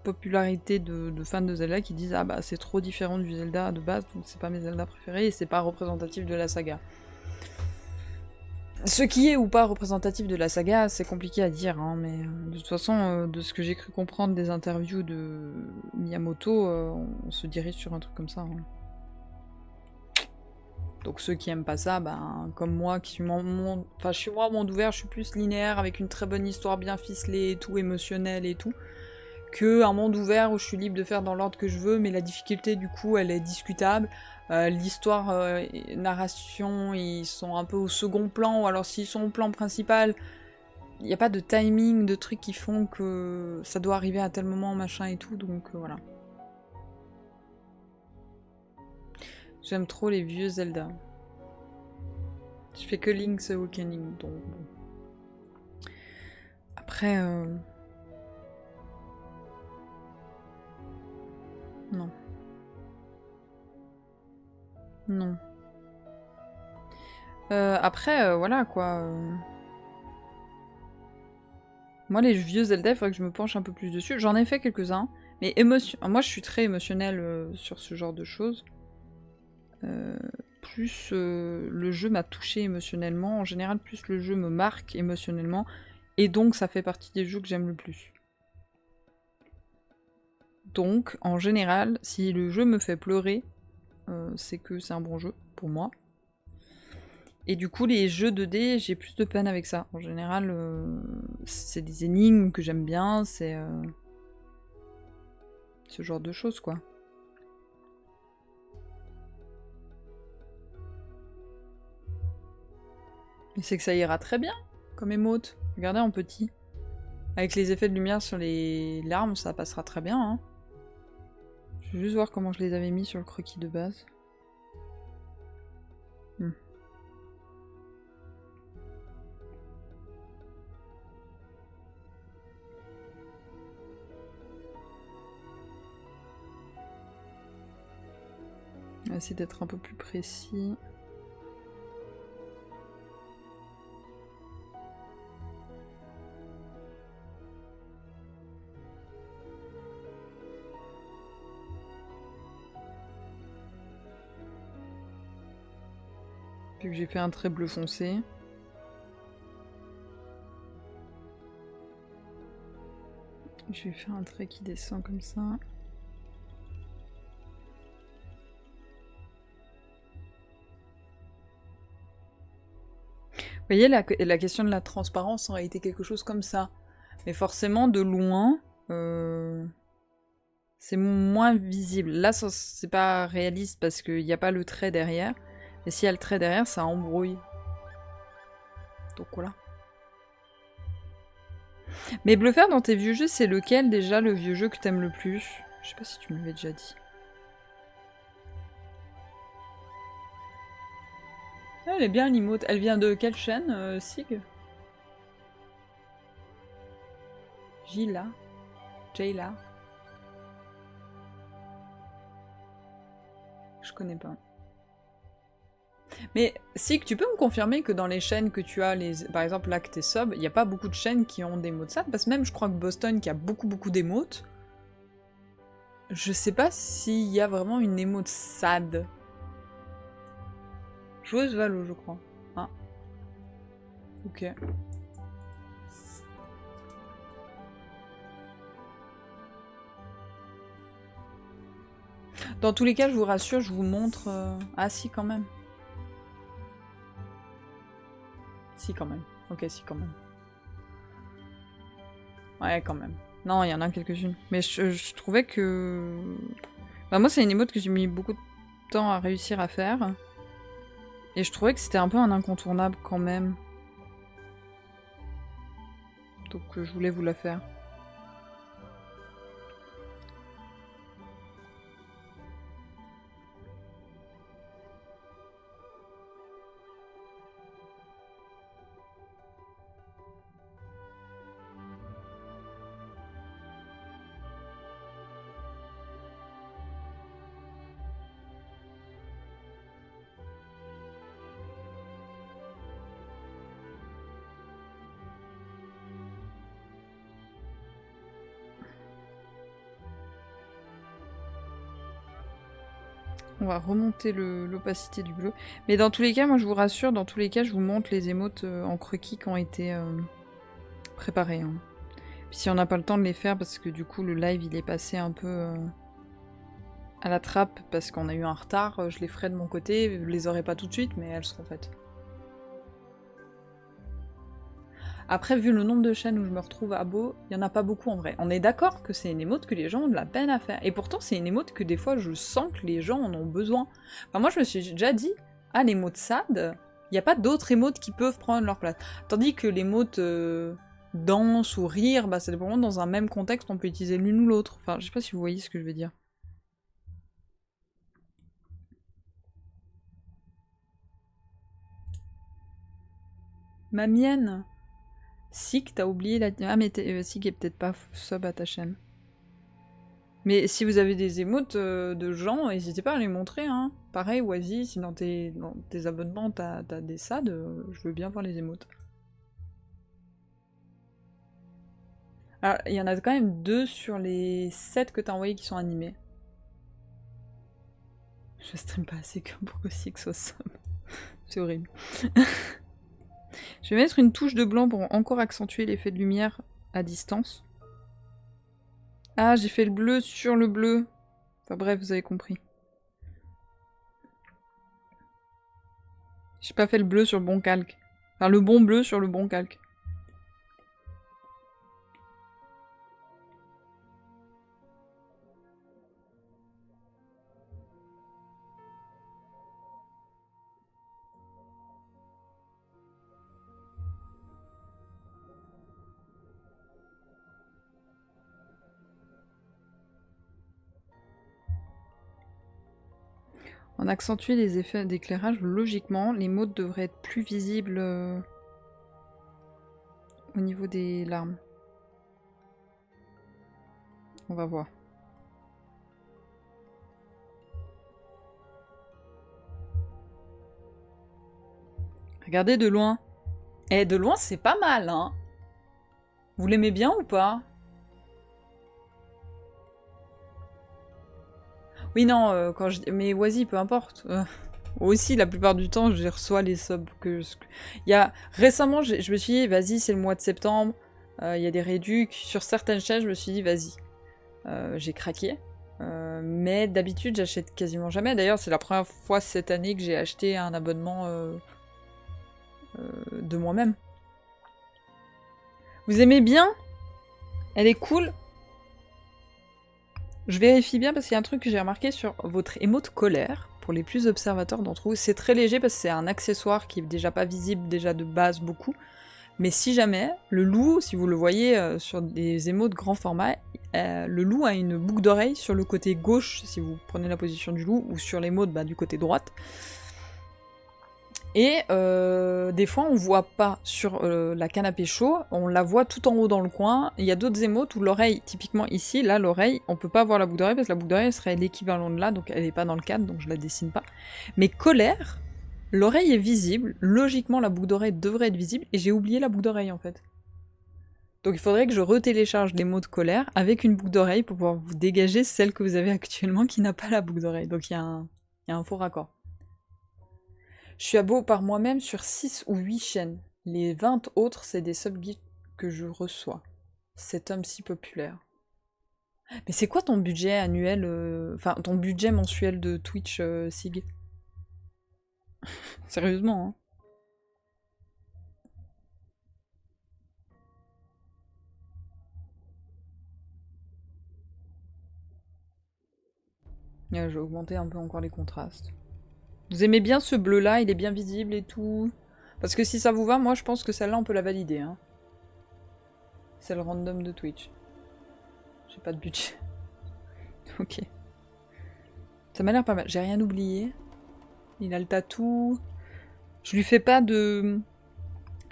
popularité de fans de Zelda qui disent, ah bah, c'est trop différent du Zelda de base, donc c'est pas mes Zelda préférés, et c'est pas représentatif de la saga. Ce qui est ou pas représentatif de la saga, c'est compliqué à dire, hein, mais de toute façon, de ce que j'ai cru comprendre des interviews de Miyamoto, on se dirige sur un truc comme ça. Hein. Donc ceux qui aiment pas ça, ben, comme moi, qui suis enfin, je suis moi, monde ouvert, je suis plus linéaire, avec une très bonne histoire bien ficelée et tout, émotionnelle et tout, que un monde ouvert où je suis libre de faire dans l'ordre que je veux, mais la difficulté, du coup, elle est discutable. L'histoire, narration, ils sont un peu au second plan, ou alors s'ils sont au plan principal, il n'y a pas de timing, de trucs qui font que ça doit arriver à tel moment, machin et tout, donc voilà. J'aime trop les vieux Zelda. Je fais que Link's Awakening, donc bon. Après, non. Non. Après, voilà quoi. Moi, les vieux Zelda, il faudrait que je me penche un peu plus dessus. J'en ai fait quelques-uns, mais moi, je suis très émotionnelle sur ce genre de choses. plus le jeu m'a touché émotionnellement. En général, plus le jeu me marque émotionnellement. Et donc, ça fait partie des jeux que j'aime le plus. Donc, en général, si le jeu me fait pleurer, c'est que c'est un bon jeu, pour moi. Et du coup, les jeux 2D, j'ai plus de peine avec ça. En général, c'est des énigmes que j'aime bien, c'est ce genre de choses, quoi. Mais c'est que ça ira très bien, comme émote. Regardez en petit. Avec les effets de lumière sur les larmes, ça passera très bien, hein. Je vais juste voir comment je les avais mis sur le croquis de base. On va essayer d'être un peu plus précis. Vu que j'ai fait un trait bleu foncé. Je vais faire un trait qui descend comme ça. Vous voyez, la question de la transparence aurait été quelque chose comme ça. Mais forcément, de loin, c'est moins visible. Là, c'est pas réaliste parce qu'il n'y a pas le trait derrière. Et s'il y a le trait derrière, ça embrouille. Donc voilà. Mais Bluffer, dans tes vieux jeux, c'est lequel déjà le vieux jeu que t'aimes le plus? Je sais pas si tu me l'avais déjà dit. Ah, elle est bien l'emote. Elle vient de quelle chaîne, Sig? Jayla. Je connais pas. Mais Sig, tu peux me confirmer que dans les chaînes que tu as, par exemple là que t'es sub, il n'y a pas beaucoup de chaînes qui ont des mots sad? Parce que même je crois que Boston qui a beaucoup d'émotes, je sais pas s'il y a vraiment une émote sad. Joueuse Valo, je crois. Ah. Ok. Dans tous les cas, je vous rassure, je vous montre... Ah si, quand même. Si, quand même. Ok, si, quand même. Ouais, quand même. Non, il y en a quelques-unes. Mais je trouvais que... Bah moi, c'est une émote que j'ai mis beaucoup de temps à réussir à faire. Et je trouvais que c'était un peu un incontournable quand même. Donc je voulais vous la faire. On va remonter l'opacité du bleu. Mais dans tous les cas, moi je vous rassure, dans tous les cas, je vous montre les émotes en croquis qui ont été préparées. Hein. Puis si on n'a pas le temps de les faire, parce que du coup le live il est passé un peu à la trappe, parce qu'on a eu un retard, je les ferai de mon côté, je les aurai pas tout de suite, mais elles seront faites. Après, vu le nombre de chaînes où je me retrouve à beau, il n'y en a pas beaucoup en vrai. On est d'accord que c'est une émote que les gens ont de la peine à faire. Et pourtant, c'est une émote que des fois, je sens que les gens en ont besoin. Enfin, moi, je me suis déjà dit, ah, l'émote sad, il n'y a pas d'autres émotes qui peuvent prendre leur place. Tandis que l'émote danse ou rire, bah, c'est vraiment dans un même contexte, on peut utiliser l'une ou l'autre. Enfin, je sais pas si vous voyez ce que je veux dire. Ma mienne. Sig, t'as oublié la... Ah, mais Sig est peut-être pas sub à ta chaîne. Mais si vous avez des émotes de gens, n'hésitez pas à les montrer, hein. Pareil, Oasis, si dans tes abonnements t'as des SAD, je veux bien voir les émotes. Alors, il y en a quand même 2 sur les 7 que t'as envoyés qui sont animés. Je stream pas assez pour que Six soit sub. C'est horrible. Je vais mettre une touche de blanc pour encore accentuer l'effet de lumière à distance. Ah, j'ai fait le bleu sur le bleu. Enfin bref, vous avez compris. J'ai pas fait le bleu sur le bon calque. Enfin, le bon bleu sur le bon calque. En accentuant les effets d'éclairage, logiquement, les modes devraient être plus visibles au niveau des larmes. On va voir. Regardez de loin. Eh, de loin, c'est pas mal, hein. Vous l'aimez bien ou pas? Oui, non, quand je... Mais vas-y, peu importe. Aussi, la plupart du temps, je reçois les subs que... Il y a... Récemment, je me suis dit, vas-y, c'est le mois de septembre, il y a des réducs. Sur certaines chaînes, je me suis dit, vas-y. J'ai craqué. Mais d'habitude, j'achète quasiment jamais. D'ailleurs, c'est la première fois cette année que j'ai acheté un abonnement de moi-même. Vous aimez bien? Elle est cool? Je vérifie bien parce qu'il y a un truc que j'ai remarqué sur votre émote colère, pour les plus observateurs d'entre vous. C'est très léger parce que c'est un accessoire qui est déjà pas visible déjà de base beaucoup. Mais si jamais, le loup, si vous le voyez sur des émotes grand format, le loup a une boucle d'oreille sur le côté gauche, si vous prenez la position du loup, ou sur l'émote du côté droite. Et des fois, on voit pas sur la canne à pécho, on la voit tout en haut dans le coin. Il y a d'autres émotes où l'oreille, typiquement ici, là, l'oreille, on peut pas voir la boucle d'oreille parce que la boucle d'oreille serait l'équivalent de là, donc elle est pas dans le cadre, donc je la dessine pas. Mais colère, l'oreille est visible, logiquement la boucle d'oreille devrait être visible, et j'ai oublié la boucle d'oreille en fait. Donc il faudrait que je retélécharge les mots de colère avec une boucle d'oreille pour pouvoir vous dégager celle que vous avez actuellement qui n'a pas la boucle d'oreille. Donc il y a un faux raccord. Je suis abo par moi-même sur 6 ou 8 chaînes. Les 20 autres, c'est des subgifts que je reçois. Cet homme si populaire. Mais c'est quoi ton budget annuel, enfin ton budget mensuel de Twitch, Sig? Sérieusement, hein? Je vais augmenter un peu encore les contrastes. Vous aimez bien ce bleu-là? Il est bien visible et tout? Parce que si ça vous va, moi je pense que celle-là on peut la valider. Hein. C'est le random de Twitch. J'ai pas de budget. Ok. Ça m'a l'air pas mal. J'ai rien oublié. Il a le tatou. Je lui fais pas de...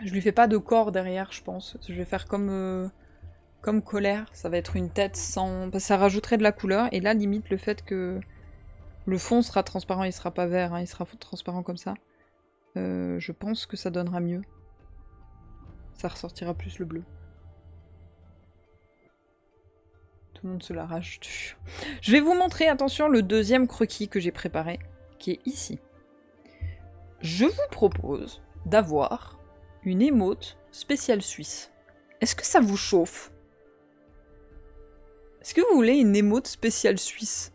Je lui fais pas de corps derrière, je pense. Je vais faire comme colère. Ça va être une tête sans... Parce que ça rajouterait de la couleur. Et là, limite, le fait que le fond sera transparent, il sera pas vert, hein, il sera transparent comme ça. Je pense que ça donnera mieux. Ça ressortira plus le bleu. Tout le monde se l'arrache dessus. Je vais vous montrer, attention, le deuxième croquis que j'ai préparé, qui est ici. Je vous propose d'avoir une émote spéciale suisse. Est-ce que ça vous chauffe? Est-ce que vous voulez une émote spéciale suisse?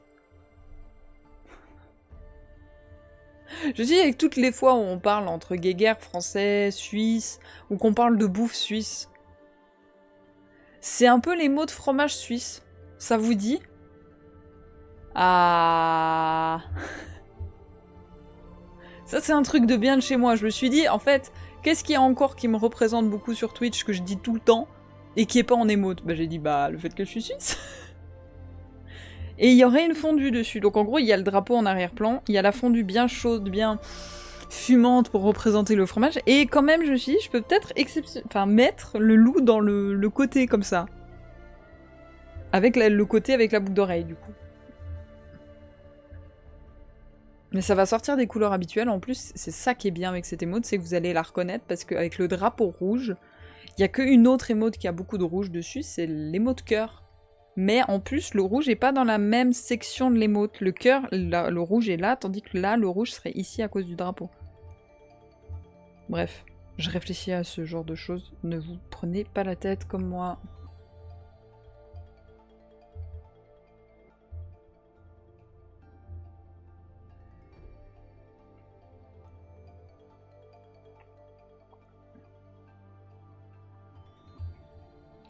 Je suis avec toutes les fois où on parle entre guéguerre français, suisse, ou qu'on parle de bouffe suisse. C'est un peu les mots de fromage suisse. Ça vous dit? Ah. Ça, c'est un truc de bien de chez moi. Je me suis dit, en fait, qu'est-ce qu'il y a encore qui me représente beaucoup sur Twitch, que je dis tout le temps, et qui est pas en émote? Bah, j'ai dit, bah, le fait que je suis suisse. Et il y aurait une fondue dessus. Donc en gros, il y a le drapeau en arrière-plan, il y a la fondue bien chaude, bien fumante pour représenter le fromage. Et quand même, je me suis dit, je peux peut-être mettre le loup dans le côté comme ça. Avec le côté avec la boucle d'oreille, du coup. Mais ça va sortir des couleurs habituelles. En plus, c'est ça qui est bien avec cette émote, c'est que vous allez la reconnaître parce qu'avec le drapeau rouge, il n'y a qu'une autre émote qui a beaucoup de rouge dessus, c'est l'émote cœur. Mais en plus, le rouge est pas dans la même section de l'émote. Le cœur, le rouge est là, tandis que là, le rouge serait ici à cause du drapeau. Bref, je réfléchis à ce genre de choses. Ne vous prenez pas la tête comme moi.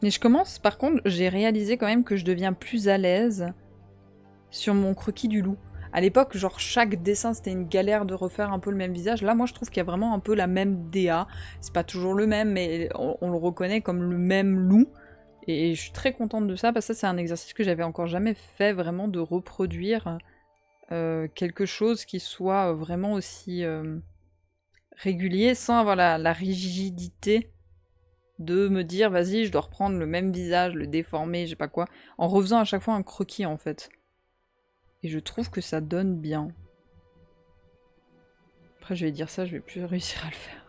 Et je commence, par contre, j'ai réalisé quand même que je deviens plus à l'aise sur mon croquis du loup. À l'époque, genre, chaque dessin, c'était une galère de refaire un peu le même visage. Là, moi, je trouve qu'il y a vraiment un peu la même DA. C'est pas toujours le même, mais on le reconnaît comme le même loup. Et je suis très contente de ça, parce que ça, c'est un exercice que j'avais encore jamais fait, vraiment, de reproduire quelque chose qui soit vraiment aussi régulier, sans avoir la rigidité de me dire, vas-y, je dois reprendre le même visage, le déformer, je sais pas quoi, en refaisant à chaque fois un croquis, en fait. Et je trouve que ça donne bien. Après, je vais dire ça, je vais plus réussir à le faire.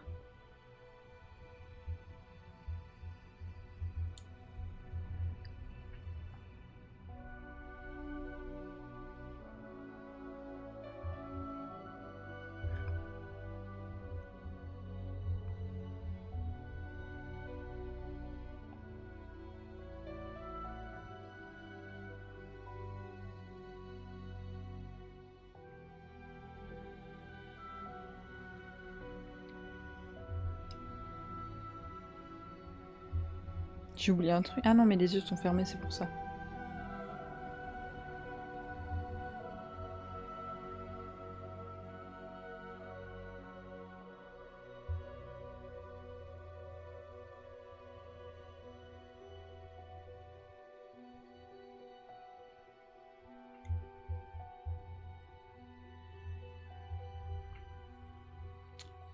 J'ai oublié un truc. Ah non, mais les yeux sont fermés, c'est pour ça.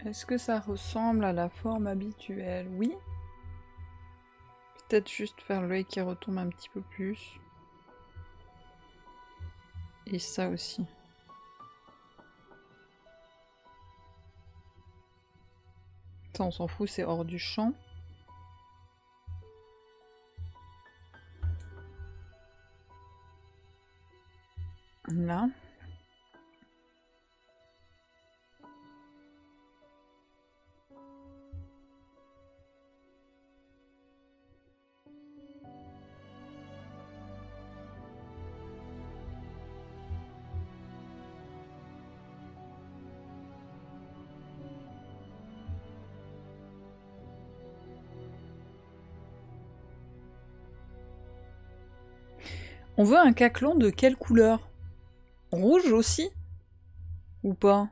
Est-ce que ça ressemble à la forme habituelle? Oui. Peut-être juste faire l'œil qui retombe un petit peu plus. Et ça aussi. Ça, on s'en fout, c'est hors du champ. Là. On veut un caclon de quelle couleur? Rouge aussi? Ou pas?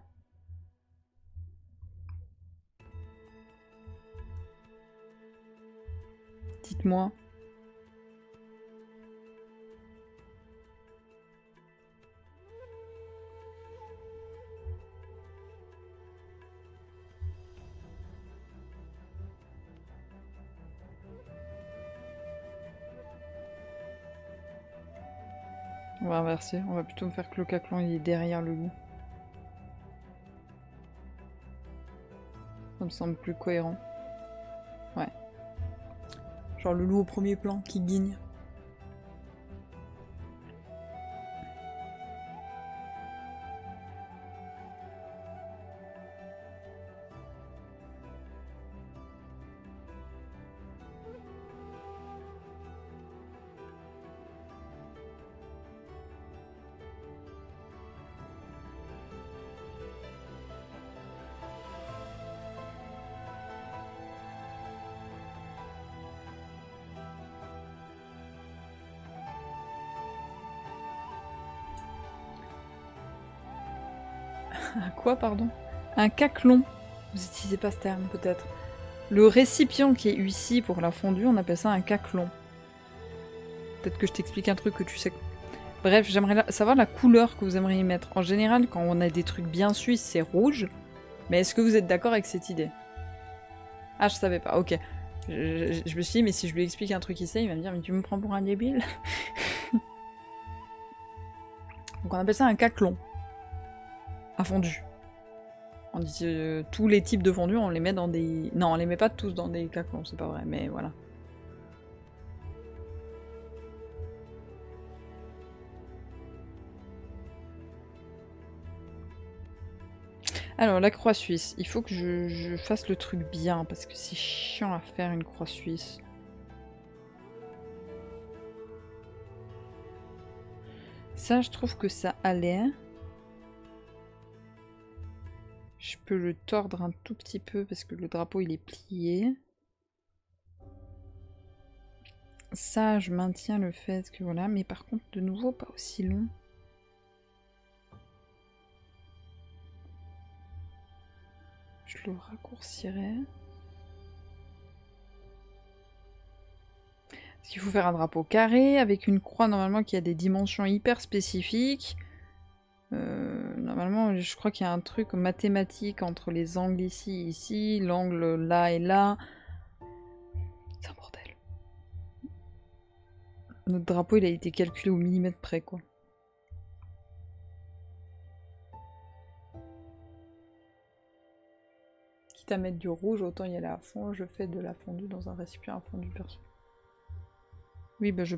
Dites-moi. On va inverser, on va plutôt me faire que le caclon il est derrière le loup. Ça me semble plus cohérent. Ouais. Genre le loup au premier plan qui guigne. Un quoi, pardon? Un caclon. Vous utilisez pas ce terme, peut-être. Le récipient qui est ici pour la fondue, on appelle ça un caclon. Peut-être que je t'explique un truc que tu sais. Bref, j'aimerais savoir la couleur que vous aimeriez y mettre. En général, quand on a des trucs bien suisses, c'est rouge. Mais est-ce que vous êtes d'accord avec cette idée? Ah, je savais pas, ok. Je me suis dit, mais si je lui explique un truc ici, il va me dire, mais tu me prends pour un débile? Donc on appelle ça un caclon. Un fondu. On dit tous les types de fondus, on les met dans des... Non, on les met pas tous dans des caclons, c'est pas vrai, mais voilà. Alors, la croix suisse. Il faut que je fasse le truc bien, parce que c'est chiant à faire une croix suisse. Ça, je trouve que ça allait. Je peux le tordre un tout petit peu, parce que le drapeau, il est plié. Ça, je maintiens le fait que voilà, mais par contre, de nouveau, pas aussi long. Je le raccourcirai. Parce qu'il faut faire un drapeau carré, avec une croix normalement qui a des dimensions hyper spécifiques. Normalement, je crois qu'il y a un truc mathématique entre les angles ici et ici, l'angle là et là. C'est un bordel. Notre drapeau, il a été calculé au millimètre près, quoi. Quitte à mettre du rouge, autant y aller à fond. Je fais de la fondue dans un récipient à fondu perso. Oui, bah je...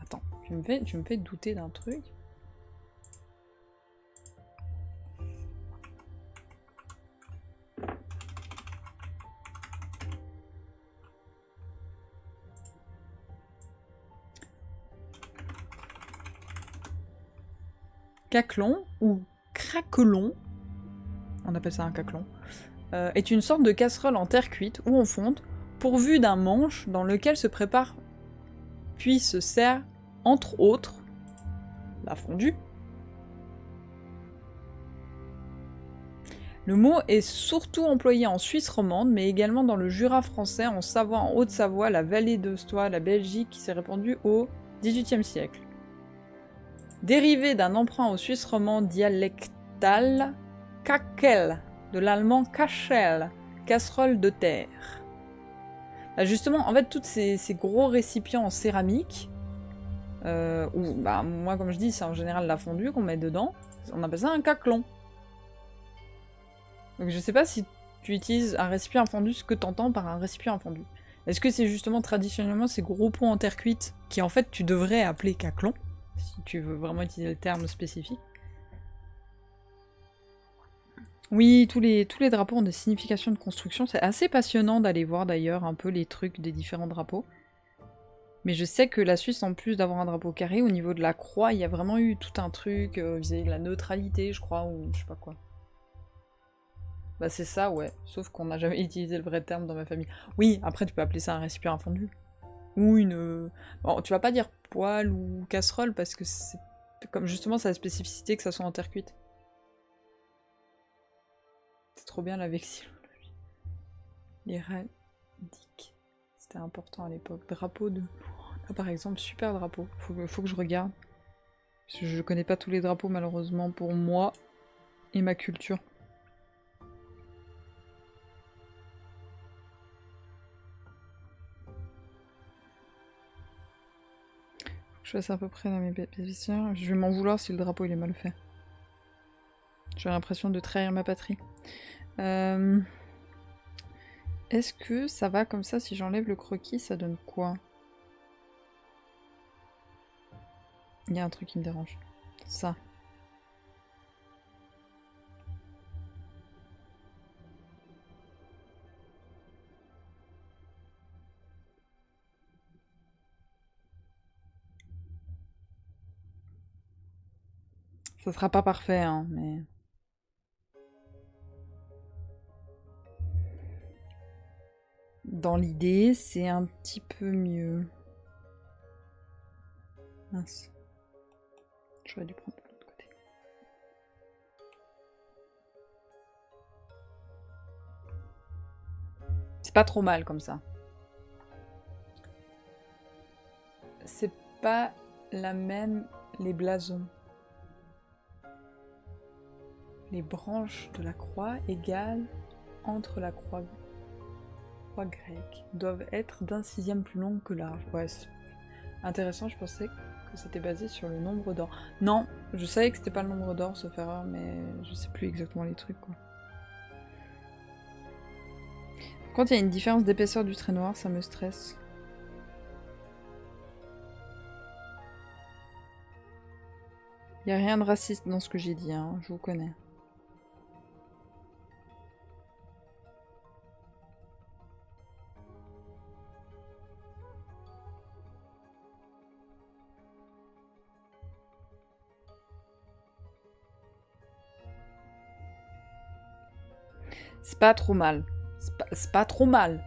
Attends, tu me fais douter d'un truc. Caclon, ou craquelon, on appelle ça un caclon, est une sorte de casserole en terre cuite ou en fonte, pourvue d'un manche dans lequel se prépare puis se sert, entre autres, la fondue. Le mot est surtout employé en Suisse romande, mais également dans le Jura français, en Savoie, en Haute-Savoie, la vallée d'Ostois, la Belgique, qui s'est répandue au XVIIIe siècle. Dérivé d'un emprunt au suisse romand dialectal, kakel, de l'allemand kachel, casserole de terre. Là, justement, en fait, tous ces gros récipients en céramique, où, bah, moi, comme je dis, c'est en général la fondue qu'on met dedans, on appelle ça un caclon. Donc je sais pas si tu utilises un récipient à fondu, ce que t'entends par un récipient à fondu. Est-ce que c'est justement traditionnellement ces gros pots en terre cuite qui en fait tu devrais appeler caclon, si tu veux vraiment utiliser le terme spécifique. Oui, tous les drapeaux ont des significations de construction. C'est assez passionnant d'aller voir d'ailleurs un peu les trucs des différents drapeaux. Mais je sais que la Suisse, en plus d'avoir un drapeau carré, au niveau de la croix, il y a vraiment eu tout un truc vis-à-vis de la neutralité, je crois, ou je sais pas quoi. Bah c'est ça, ouais. Sauf qu'on n'a jamais utilisé le vrai terme dans ma famille. Oui, après tu peux appeler ça un récipient à fondu. Ou une... Bon, tu vas pas dire poêle ou casserole, parce que c'est... Comme justement, ça a la spécificité que ça soit en terre cuite. C'est trop bien la vexillologie. Les radiques. C'était important à l'époque. Drapeau de... Là par exemple, super drapeau. Faut que je regarde. Parce que je connais pas tous les drapeaux malheureusement pour moi et ma culture. Je fasse à peu près dans mes bénéficiaires. Je vais m'en vouloir si le drapeau il est mal fait. J'ai l'impression de trahir ma patrie. Est-ce que ça va comme ça si j'enlève le croquis, ça donne quoi? Il y a un truc qui me dérange. Ça. Ça sera pas parfait, hein, mais... Dans l'idée, c'est un petit peu mieux. Mince. J'aurais dû prendre de l'autre côté. C'est pas trop mal comme ça. C'est pas la même les blasons. Les branches de la croix égales entre la croix grecque doivent être d'un sixième plus longue que large. Ouais, c'est intéressant, je pensais que c'était basé sur le nombre d'or. Non, je savais que c'était pas le nombre d'or, sauf erreur, mais je sais plus exactement les trucs, quoi. Quand il y a une différence d'épaisseur du trait noir, ça me stresse. Il n'y a rien de raciste dans ce que j'ai dit, hein, je vous connais. C'est pas trop mal. C'est pas trop mal.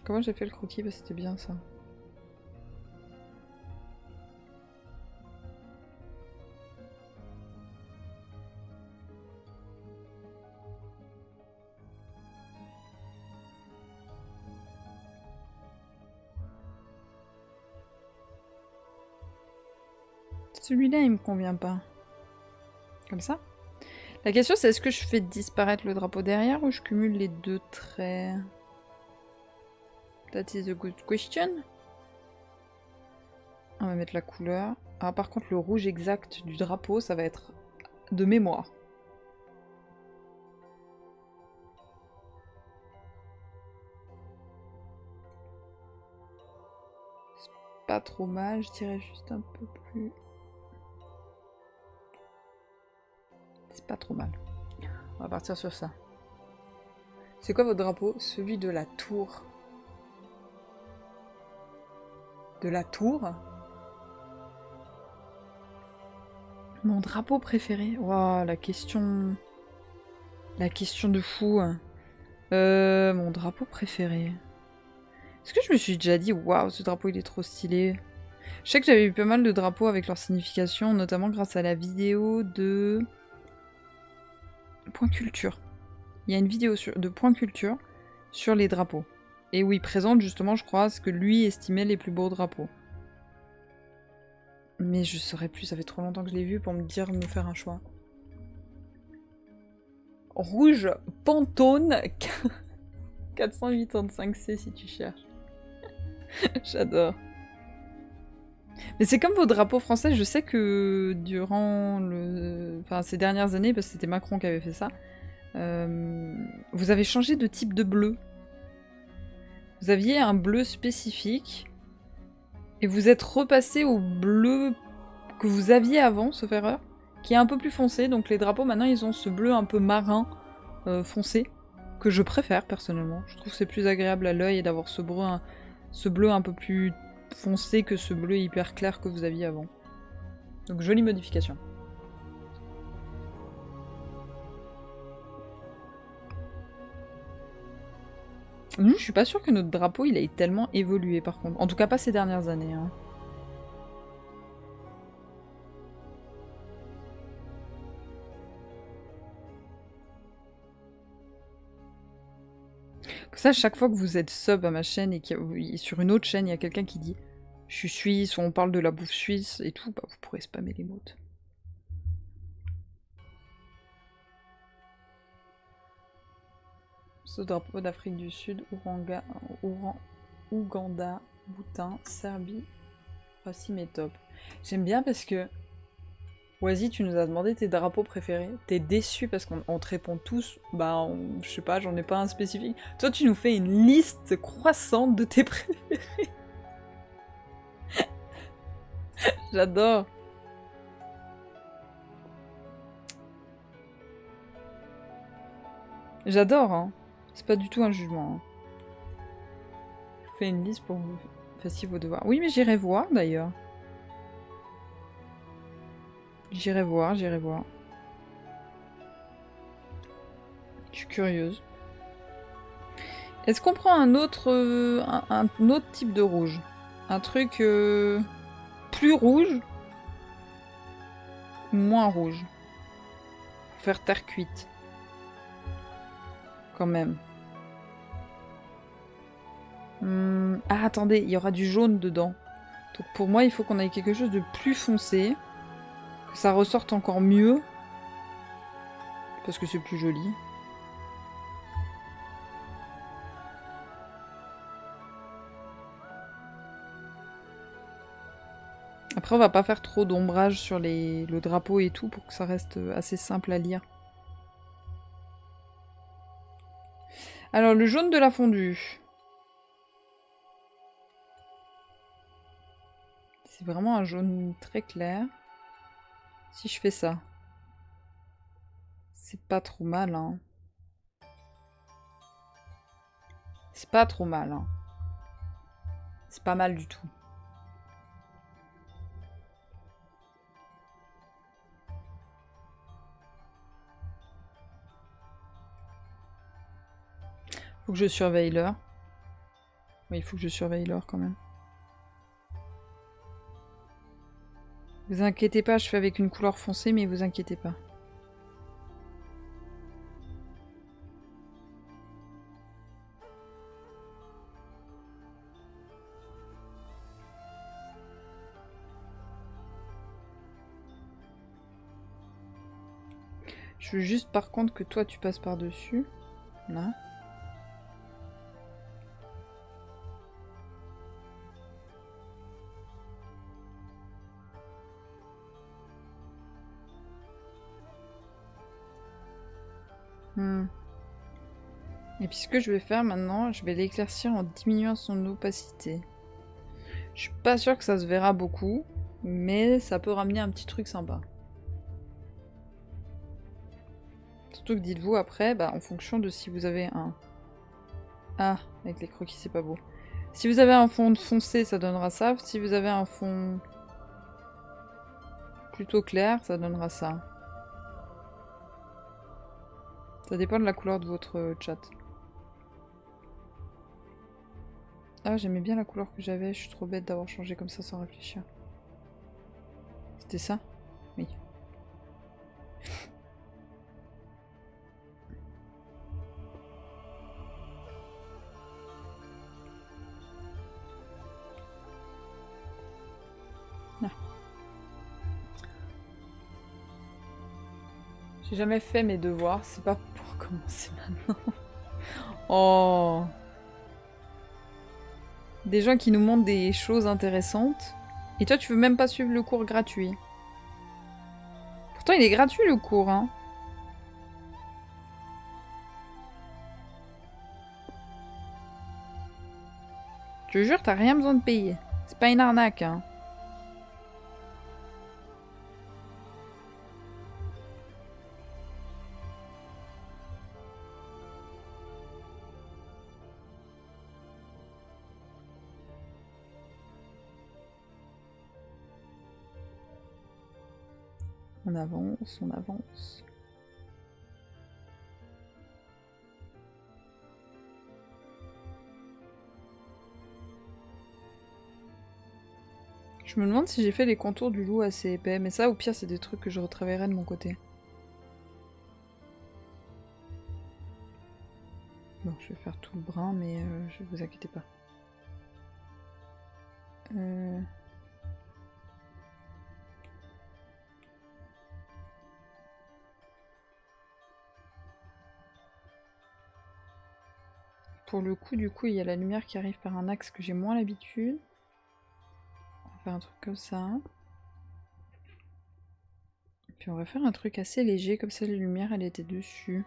Comment j'ai fait le croquis? Bah, c'était bien ça. Celui-là, il me convient pas. Comme ça. La question, c'est est-ce que je fais disparaître le drapeau derrière ou je cumule les deux traits? That is a good question. On va mettre la couleur. Ah, par contre, le rouge exact du drapeau, ça va être de mémoire. C'est pas trop mal, je dirais juste un peu plus... C'est pas trop mal. On va partir sur ça. C'est quoi votre drapeau? Celui de la tour. De la tour? Mon drapeau préféré? Waouh, la question... La question de fou. Mon drapeau préféré. Est-ce que je me suis déjà dit, waouh, ce drapeau il est trop stylé? Je sais que j'avais eu pas mal de drapeaux avec leur signification, notamment grâce à la vidéo de... Point Culture. Il y a une vidéo de Point Culture sur les drapeaux. Et où il présente justement, je crois, ce que lui estimait les plus beaux drapeaux. Mais je saurais plus, ça fait trop longtemps que je l'ai vu pour me dire, me faire un choix. Rouge Pantone 485C si tu cherches. J'adore. Mais c'est comme vos drapeaux français, je sais que durant ces dernières années, parce que c'était Macron qui avait fait ça, vous avez changé de type de bleu. Vous aviez un bleu spécifique, et vous êtes repassé au bleu que vous aviez avant, sauf erreur, qui est un peu plus foncé, donc les drapeaux maintenant ils ont ce bleu un peu marin foncé, que je préfère personnellement. Je trouve que c'est plus agréable à l'œil d'avoir ce bleu un peu plus foncé que ce bleu hyper clair que vous aviez avant. Donc jolie modification. Je suis pas sûre que notre drapeau il ait tellement évolué par contre. En tout cas pas ces dernières années. Hein. Ça, chaque fois que vous êtes sub à ma chaîne et sur une autre chaîne, il y a quelqu'un qui dit « Je suis suisse » ou on parle de la bouffe suisse et tout, bah vous pourrez spammer les mots. Ce drapeau d'Afrique du Sud, Ouganda, Bhoutan, Serbie, voici mes tops. J'aime bien parce que Oasis, tu nous as demandé tes drapeaux préférés. T'es déçu parce qu'on te répond tous. Bah, je sais pas, j'en ai pas un spécifique. Toi, tu nous fais une liste croissante de tes préférés. J'adore. J'adore, hein. C'est pas du tout un jugement. Hein. Je vous fais une liste pour que vous fassiez vos devoirs. Oui, mais j'irai voir d'ailleurs. J'irai voir, j'irai voir. Je suis curieuse. Est-ce qu'on prend un autre type de rouge? Un truc plus rouge? Moins rouge? Pour faire terre cuite. Quand même. Ah, attendez, il y aura du jaune dedans. Donc pour moi, il faut qu'on ait quelque chose de plus foncé. Que ça ressorte encore mieux. Parce que c'est plus joli. Après, on va pas faire trop d'ombrage sur le drapeau et tout pour que ça reste assez simple à lire. Alors, le jaune de la fondue. C'est vraiment un jaune très clair. Si je fais ça. C'est pas trop mal, hein. C'est pas trop mal. Hein. C'est pas mal du tout. Faut que je surveille l'heure. Oui, il faut que je surveille l'heure quand même. Vous inquiétez pas, je fais avec une couleur foncée, mais vous inquiétez pas. Je veux juste par contre que toi tu passes par-dessus. Là. Et puis ce que je vais faire maintenant, je vais l'éclaircir en diminuant son opacité. Je suis pas sûre que ça se verra beaucoup, mais ça peut ramener un petit truc sympa. Surtout que dites-vous après, bah, en fonction de si vous avez un... Ah, avec les croquis c'est pas beau. Si vous avez un fond foncé, ça donnera ça. Si vous avez un fond plutôt clair, ça donnera ça. Ça dépend de la couleur de votre chat. Ah, j'aimais bien la couleur que j'avais, je suis trop bête d'avoir changé comme ça sans réfléchir. C'était ça? Oui. Ah. J'ai jamais fait mes devoirs, c'est pas pour commencer maintenant. Oh! Des gens qui nous montrent des choses intéressantes. Et toi, tu veux même pas suivre le cours gratuit. Pourtant, il est gratuit le cours, hein. Je te jure, t'as rien besoin de payer. C'est pas une arnaque, hein. On avance, on avance. Je me demande si j'ai fait les contours du loup assez épais, mais ça, au pire, c'est des trucs que je retravaillerai de mon côté. Bon, je vais faire tout le brun, mais je vous inquiétez pas. Pour le coup, du coup, il y a la lumière qui arrive par un axe que j'ai moins l'habitude. On va faire un truc comme ça. Puis on va faire un truc assez léger, comme ça la lumière elle était dessus.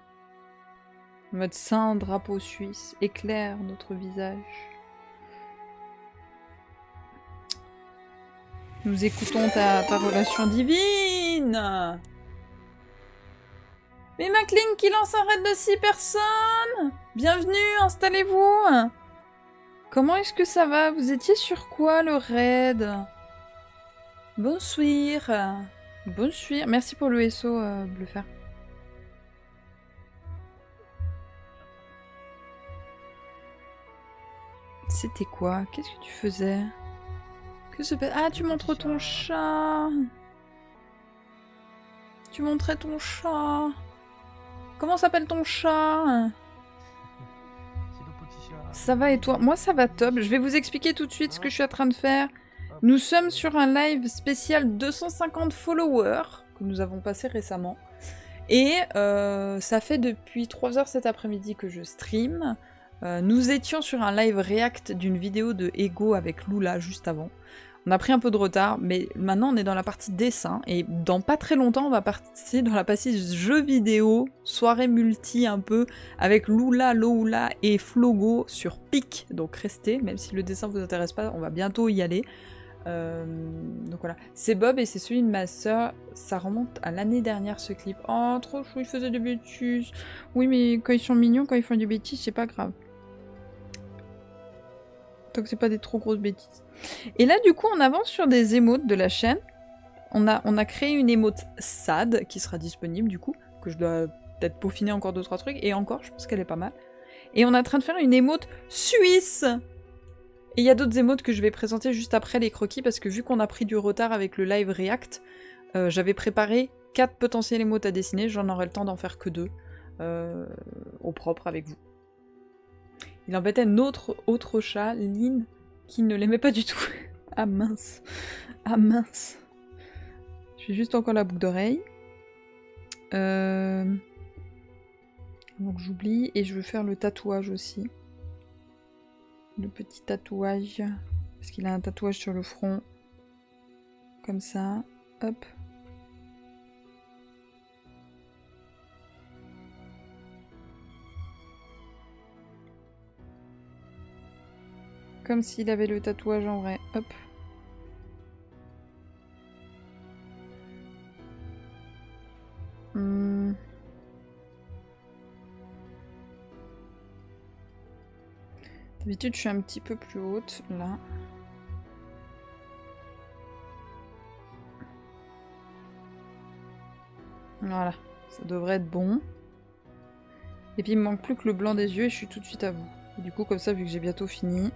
En mode saint drapeau suisse, éclaire notre visage. Nous écoutons ta relation divine. Mais McLean qui lance un raid de 6 personnes. Bienvenue, installez-vous. Comment est-ce que ça va? Vous étiez sur quoi le raid? Bonsoir. Bonsoir. Merci pour le SO, Bleufer. C'était quoi? Qu'est-ce que tu faisais? Que se passe? Ah, tu montres ton chat. Tu montrais ton chat. Comment s'appelle ton chat? Ça va et toi? Moi ça va top. Je vais vous expliquer tout de suite ce que je suis en train de faire. Nous sommes sur un live spécial 250 followers que nous avons passé récemment. Et ça fait depuis 3 heures cet après-midi que je stream. Nous étions sur un live react d'une vidéo de Ego avec Lula juste avant. On a pris un peu de retard, mais maintenant on est dans la partie dessin, et dans pas très longtemps on va passer dans la partie jeux vidéo, soirée multi un peu, avec Lula, Loula et Flogo sur Pic, donc restez, même si le dessin vous intéresse pas, on va bientôt y aller. Donc voilà, c'est Bob et c'est celui de ma soeur, ça remonte à l'année dernière ce clip. Oh trop chou, ils faisaient des bêtises. Oui mais quand ils sont mignons, quand ils font des bêtises, c'est pas grave. Tant que c'est pas des trop grosses bêtises. Et là, du coup, on avance sur des émotes de la chaîne. On a créé une émote SAD qui sera disponible, du coup, que je dois peut-être peaufiner encore 2-3 trucs. Et encore, je pense qu'elle est pas mal. Et on est en train de faire une émote suisse. Et il y a d'autres émotes que je vais présenter juste après les croquis, parce que vu qu'on a pris du retard avec le live React, j'avais préparé 4 potentielles émotes à dessiner, j'en aurai le temps d'en faire que 2 au propre avec vous. Il embêtait autre chat, Lynn, qui ne l'aimait pas du tout. Ah mince. Ah mince. Je fais juste encore la boucle d'oreille. Donc j'oublie, et je veux faire le tatouage aussi. Le petit tatouage. Parce qu'il a un tatouage sur le front. Comme ça. Hop. Comme s'il avait le tatouage en vrai. Hop. D'habitude, je suis un petit peu plus haute, là. Voilà, ça devrait être bon. Et puis il me manque plus que le blanc des yeux et je suis tout de suite à vous. Et du coup, comme ça, vu que j'ai bientôt fini...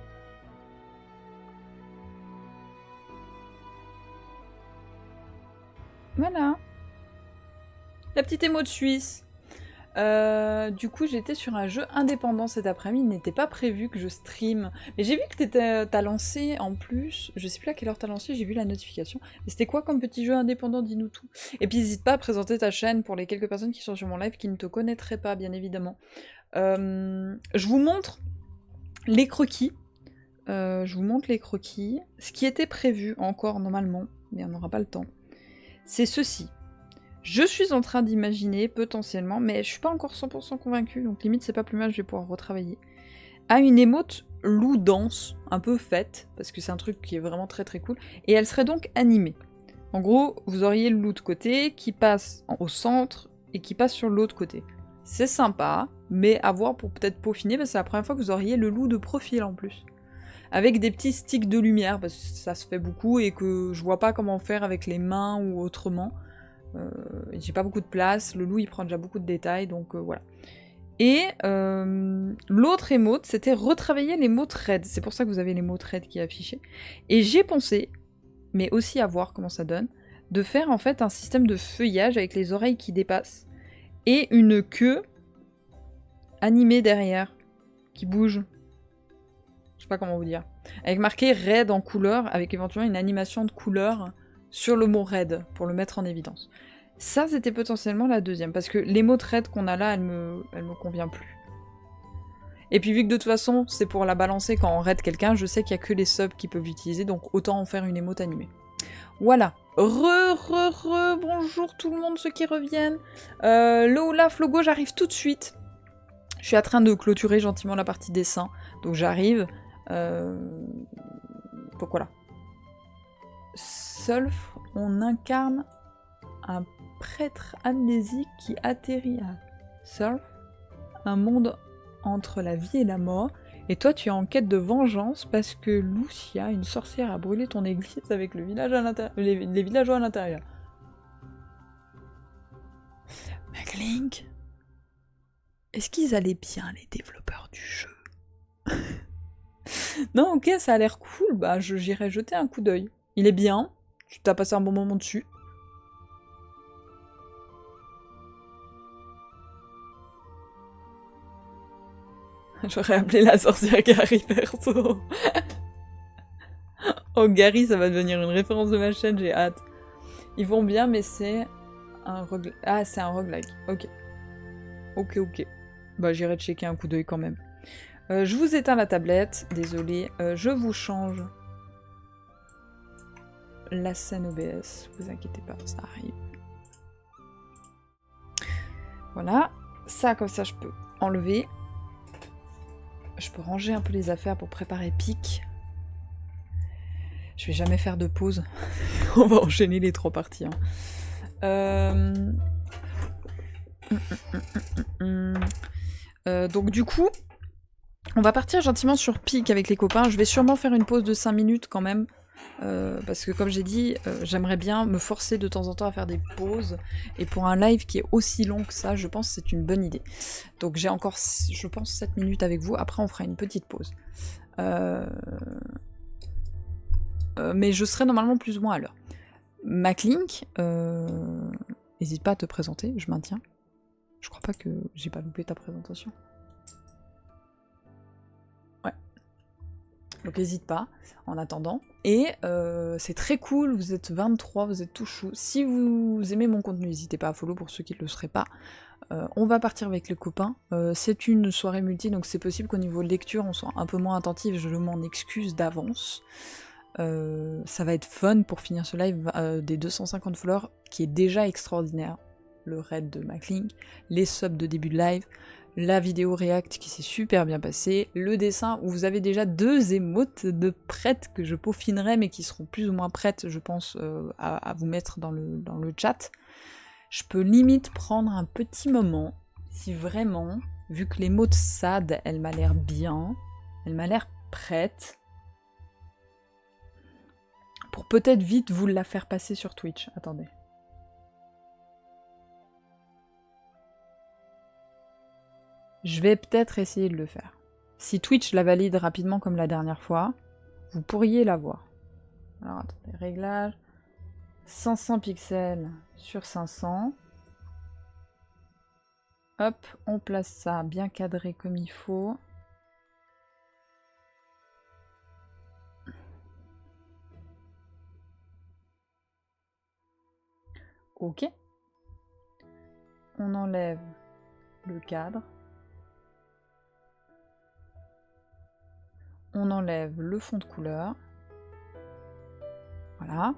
Voilà. La petite émote suisse. Du coup, j'étais sur un jeu indépendant cet après-midi. Il n'était pas prévu que je stream. Mais j'ai vu que t'as lancé en plus. Je sais plus à quelle heure t'as lancé, j'ai vu la notification. Mais c'était quoi comme petit jeu indépendant? Dis-nous tout. Et puis n'hésite pas à présenter ta chaîne pour les quelques personnes qui sont sur mon live qui ne te connaîtraient pas, bien évidemment. Je vous montre les croquis. Ce qui était prévu encore normalement, mais on n'aura pas le temps. C'est ceci. Je suis en train d'imaginer, potentiellement, mais je suis pas encore 100% convaincue, donc limite c'est pas plus mal, je vais pouvoir retravailler, à une émote loup danse, un peu faite, parce que c'est un truc qui est vraiment très très cool, et elle serait donc animée. En gros, vous auriez le loup de côté, qui passe au centre, et qui passe sur l'autre côté. C'est sympa, mais à voir pour peut-être peaufiner, parce que c'est la première fois que vous auriez le loup de profil en plus. Avec des petits sticks de lumière, parce que ça se fait beaucoup, et que je vois pas comment faire avec les mains ou autrement. J'ai pas beaucoup de place, le loup il prend déjà beaucoup de détails, donc voilà. Et l'autre émote, c'était retravailler les mots thread. C'est pour ça que vous avez les mots thread qui est affiché. Et j'ai pensé, mais aussi à voir comment ça donne, de faire en fait un système de feuillage avec les oreilles qui dépassent et une queue animée derrière qui bouge. Je sais pas comment vous dire. Avec marqué raid en couleur, avec éventuellement une animation de couleur sur le mot raid, pour le mettre en évidence. Ça, c'était potentiellement la deuxième, parce que les mots raid qu'on a là, elle me convient plus. Et puis vu que de toute façon, c'est pour la balancer quand on raid quelqu'un, je sais qu'il n'y a que les subs qui peuvent l'utiliser, donc autant en faire une émote animée. Voilà. Bonjour tout le monde, ceux qui reviennent. Le Olaf Logo, j'arrive tout de suite. Je suis en train de clôturer gentiment la partie dessin, donc j'arrive. Donc voilà. Solf, on incarne un prêtre amnésique qui atterrit à Solf, un monde entre la vie et la mort, et toi tu es en quête de vengeance parce que Lucia, une sorcière, a brûlé ton église avec le village à les villageois à l'intérieur. McLink, est-ce qu'ils allaient bien les développeurs du jeu? Non, ok, ça a l'air cool, bah j'irai jeter un coup d'œil. Il est bien, tu t'as passé un bon moment dessus. J'aurais appelé la sorcière Gary perso. Oh Gary, ça va devenir une référence de ma chaîne, j'ai hâte. Ils vont bien, mais c'est un roguelike. Ah, c'est un roguelike, ok. Ok. Bah j'irai checker un coup d'œil quand même. Je vous éteins la tablette, désolé. Je vous change la scène OBS, vous inquiétez pas, ça arrive. Voilà, ça comme ça je peux enlever. Je peux ranger un peu les affaires pour préparer pic. Je vais jamais faire de pause. On va enchaîner les 3 parties. Hein. Donc du coup, On va partir gentiment sur pic avec les copains. Je vais sûrement faire une pause de 5 minutes quand même. Parce que comme j'ai dit, j'aimerais bien me forcer de temps en temps à faire des pauses. Et pour un live qui est aussi long que ça, je pense que c'est une bonne idée. Donc j'ai encore, je pense, 7 minutes avec vous. Après, on fera une petite pause. Mais je serai normalement plus ou moins à l'heure. Maclink, n'hésite pas à te présenter, je maintiens. Je crois pas que j'ai pas loupé ta présentation. Ouais. Donc n'hésite pas, en attendant. Et c'est très cool, vous êtes 23, vous êtes tout chou. Si vous aimez mon contenu, n'hésitez pas à follow pour ceux qui ne le seraient pas. On va partir avec les copains. C'est une soirée multi, donc c'est possible qu'au niveau de lecture, on soit un peu moins attentif, je m'en excuse d'avance. Ça va être fun pour finir ce live des 250 followers, qui est déjà extraordinaire. Le raid de Maclink, les subs de début de live, la vidéo react qui s'est super bien passée, le dessin où vous avez déjà 2 émotes de prêtes que je peaufinerai mais qui seront plus ou moins prêtes, je pense, à vous mettre dans le chat. Je peux limite prendre un petit moment, si vraiment, vu que l'émote sad, elle m'a l'air bien, elle m'a l'air prête, pour peut-être vite vous la faire passer sur Twitch. Attendez. Je vais peut-être essayer de le faire. Si Twitch la valide rapidement comme la dernière fois, vous pourriez la voir. Alors attendez, réglage. 500 pixels sur 500. Hop, on place ça bien cadré comme il faut. Ok. On enlève le cadre. On enlève le fond de couleur. Voilà.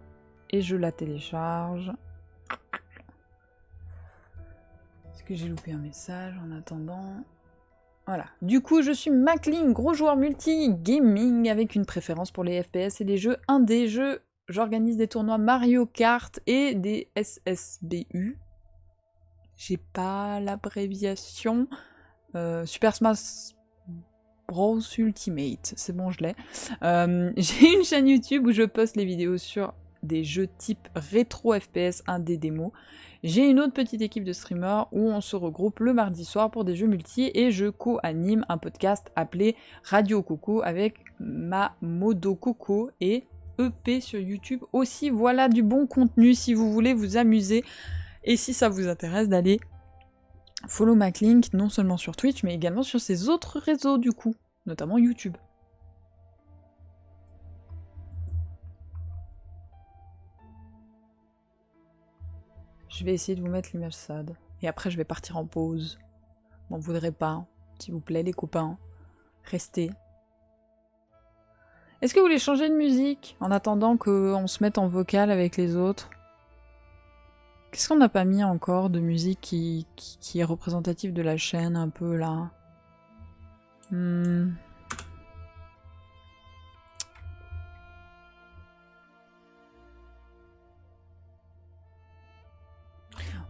Et je la télécharge. Est-ce que j'ai loupé un message en attendant? Voilà. Du coup, je suis Maclink, gros joueur multi-gaming avec une préférence pour les FPS et les jeux indés. J'organise des tournois Mario Kart et des SSBU. J'ai pas l'abréviation. Super Smash Bros Ultimate. C'est bon, je l'ai. J'ai une chaîne YouTube où je poste les vidéos sur des jeux type rétro FPS indé démo. J'ai une autre petite équipe de streamers où on se regroupe le mardi soir pour des jeux multi et je co-anime un podcast appelé Radio Coco avec ma Modo Coco et EP sur YouTube aussi. Voilà du bon contenu si vous voulez vous amuser et si ça vous intéresse d'aller follow Maclink non seulement sur Twitch mais également sur ses autres réseaux du coup, notamment YouTube. Je vais essayer de vous mettre l'image sad. Et après, je vais partir en pause. M'en voudrez pas. S'il vous plaît, les copains. Restez. Est-ce que vous voulez changer de musique en attendant qu'on se mette en vocal avec les autres? Qu'est-ce qu'on n'a pas mis encore de musique qui est représentative de la chaîne, un peu, là?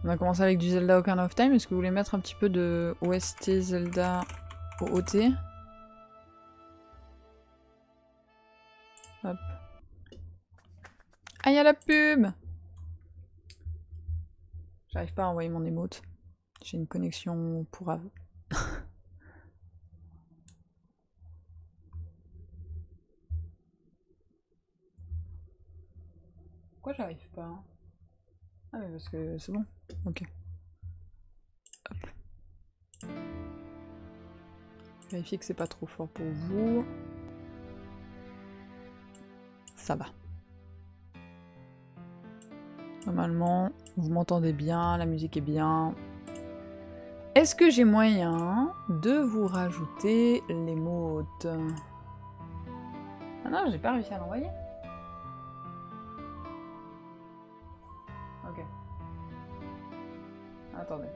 On a commencé avec du Zelda Ocarina of Time. Est-ce que vous voulez mettre un petit peu de OST Zelda OOT? Hop. Ah, il y a la pub! J'arrive pas à envoyer mon émote. J'ai une connexion pourrave. Pourquoi j'arrive pas? Ah mais parce que c'est bon. Ok. Hop. Vérifiez que c'est pas trop fort pour vous. Ça va. Normalement, vous m'entendez bien, la musique est bien. Est-ce que j'ai moyen de vous rajouter l'émote? Ah non, j'ai pas réussi à l'envoyer. Ok. Attendez.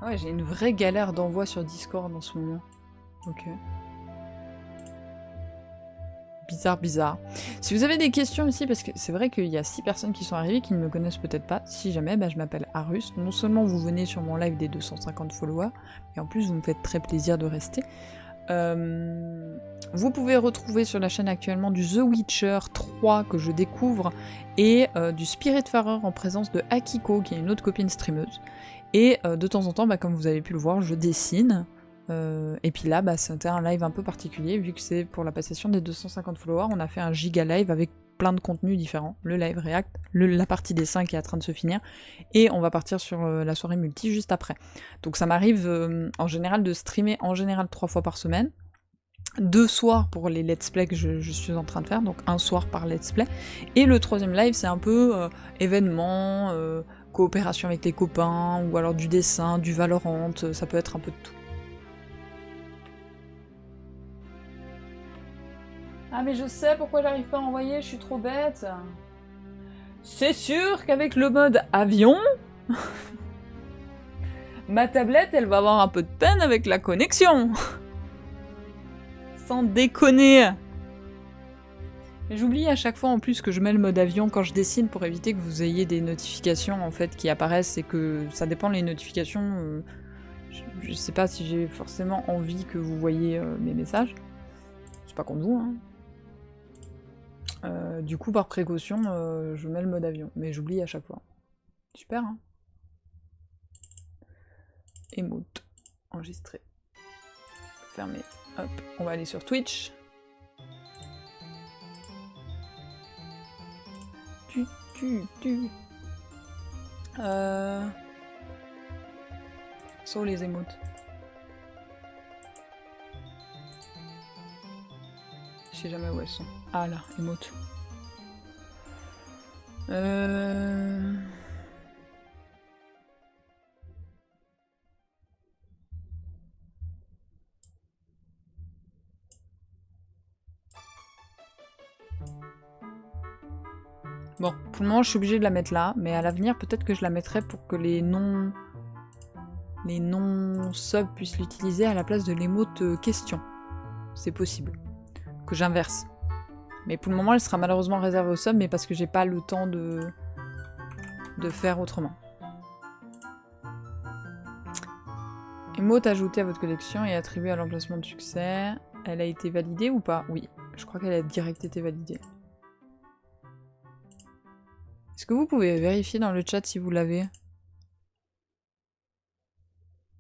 Ah ouais, j'ai une vraie galère d'envoi sur Discord en ce moment. Ok. bizarre. Si vous avez des questions aussi, parce que c'est vrai qu'il y a 6 personnes qui sont arrivées qui ne me connaissent peut-être pas, si jamais, je m'appelle Arus. Non seulement vous venez sur mon live des 250 followers, et en plus vous me faites très plaisir de rester. Vous pouvez retrouver sur la chaîne actuellement du The Witcher 3 que je découvre, et du Spiritfarer en présence de Akiko, qui est une autre copine streameuse. Et de temps en temps, comme vous avez pu le voir, je dessine. Et puis là, c'était un live un peu particulier, vu que c'est pour la passation des 250 followers, on a fait un giga live avec plein de contenus différents. Le live React, la partie dessin qui est en train de se finir, et on va partir sur la soirée multi juste après. Donc ça m'arrive en général de streamer en général 3 fois par semaine, 2 soirs pour les let's play que je suis en train de faire, donc un soir par let's play, et le 3e live c'est un peu événement, coopération avec les copains, ou alors du dessin, du Valorant, ça peut être un peu de tout. Ah mais je sais pourquoi j'arrive pas à envoyer, je suis trop bête. C'est sûr qu'avec le mode avion, ma tablette elle va avoir un peu de peine avec la connexion. Sans déconner. J'oublie à chaque fois en plus que je mets le mode avion quand je dessine pour éviter que vous ayez des notifications en fait qui apparaissent, et que ça dépend les notifications. Je sais pas si j'ai forcément envie que vous voyez mes messages. C'est pas contre vous, hein. Du coup, par précaution, je mets le mode avion, mais j'oublie à chaque fois. Super, hein. Emote. Enregistré. Fermé. Hop, on va aller sur Twitch. Sur les émotes. Je sais jamais où elles sont. Ah là, émote. Bon, pour le moment, je suis obligée de la mettre là, mais à l'avenir, peut-être que je la mettrai pour que les non-subs puissent l'utiliser à la place de l'émote question. C'est possible. Que j'inverse. Mais pour le moment, elle sera malheureusement réservée aux subs, mais parce que j'ai pas le temps de faire autrement. Émote ajoutée à votre collection et attribuée à l'emplacement de succès. Elle a été validée ou pas? Oui, je crois qu'elle a direct été validée. Est-ce que vous pouvez vérifier dans le chat si vous l'avez?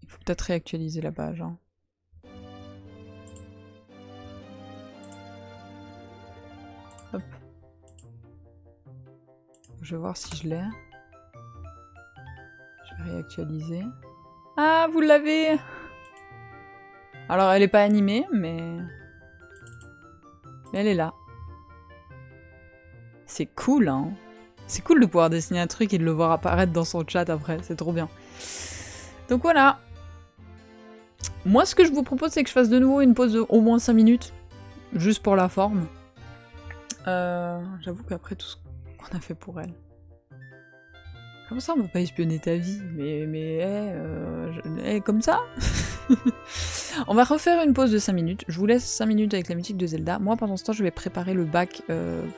Il faut peut-être réactualiser la page. Hein. Hop. Je vais voir si je l'ai. Je vais réactualiser. Ah, vous l'avez! Alors, elle n'est pas animée, mais elle est là. C'est cool, hein? C'est cool de pouvoir dessiner un truc et de le voir apparaître dans son chat après, c'est trop bien. Donc voilà. Moi, ce que je vous propose, c'est que je fasse de nouveau une pause de au moins 5 minutes. Juste pour la forme. J'avoue qu'après tout ce qu'on a fait pour elle. Comment ça, on peut pas espionner ta vie? Mais comme ça? On va refaire une pause de 5 minutes. Je vous laisse 5 minutes avec la musique de Zelda. Moi, pendant ce temps, je vais préparer le bac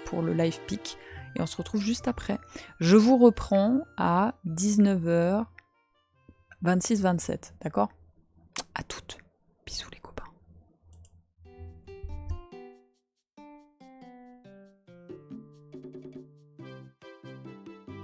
pour le live pick. Et on se retrouve juste après. Je vous reprends à 19h26-27, d'accord? À toutes.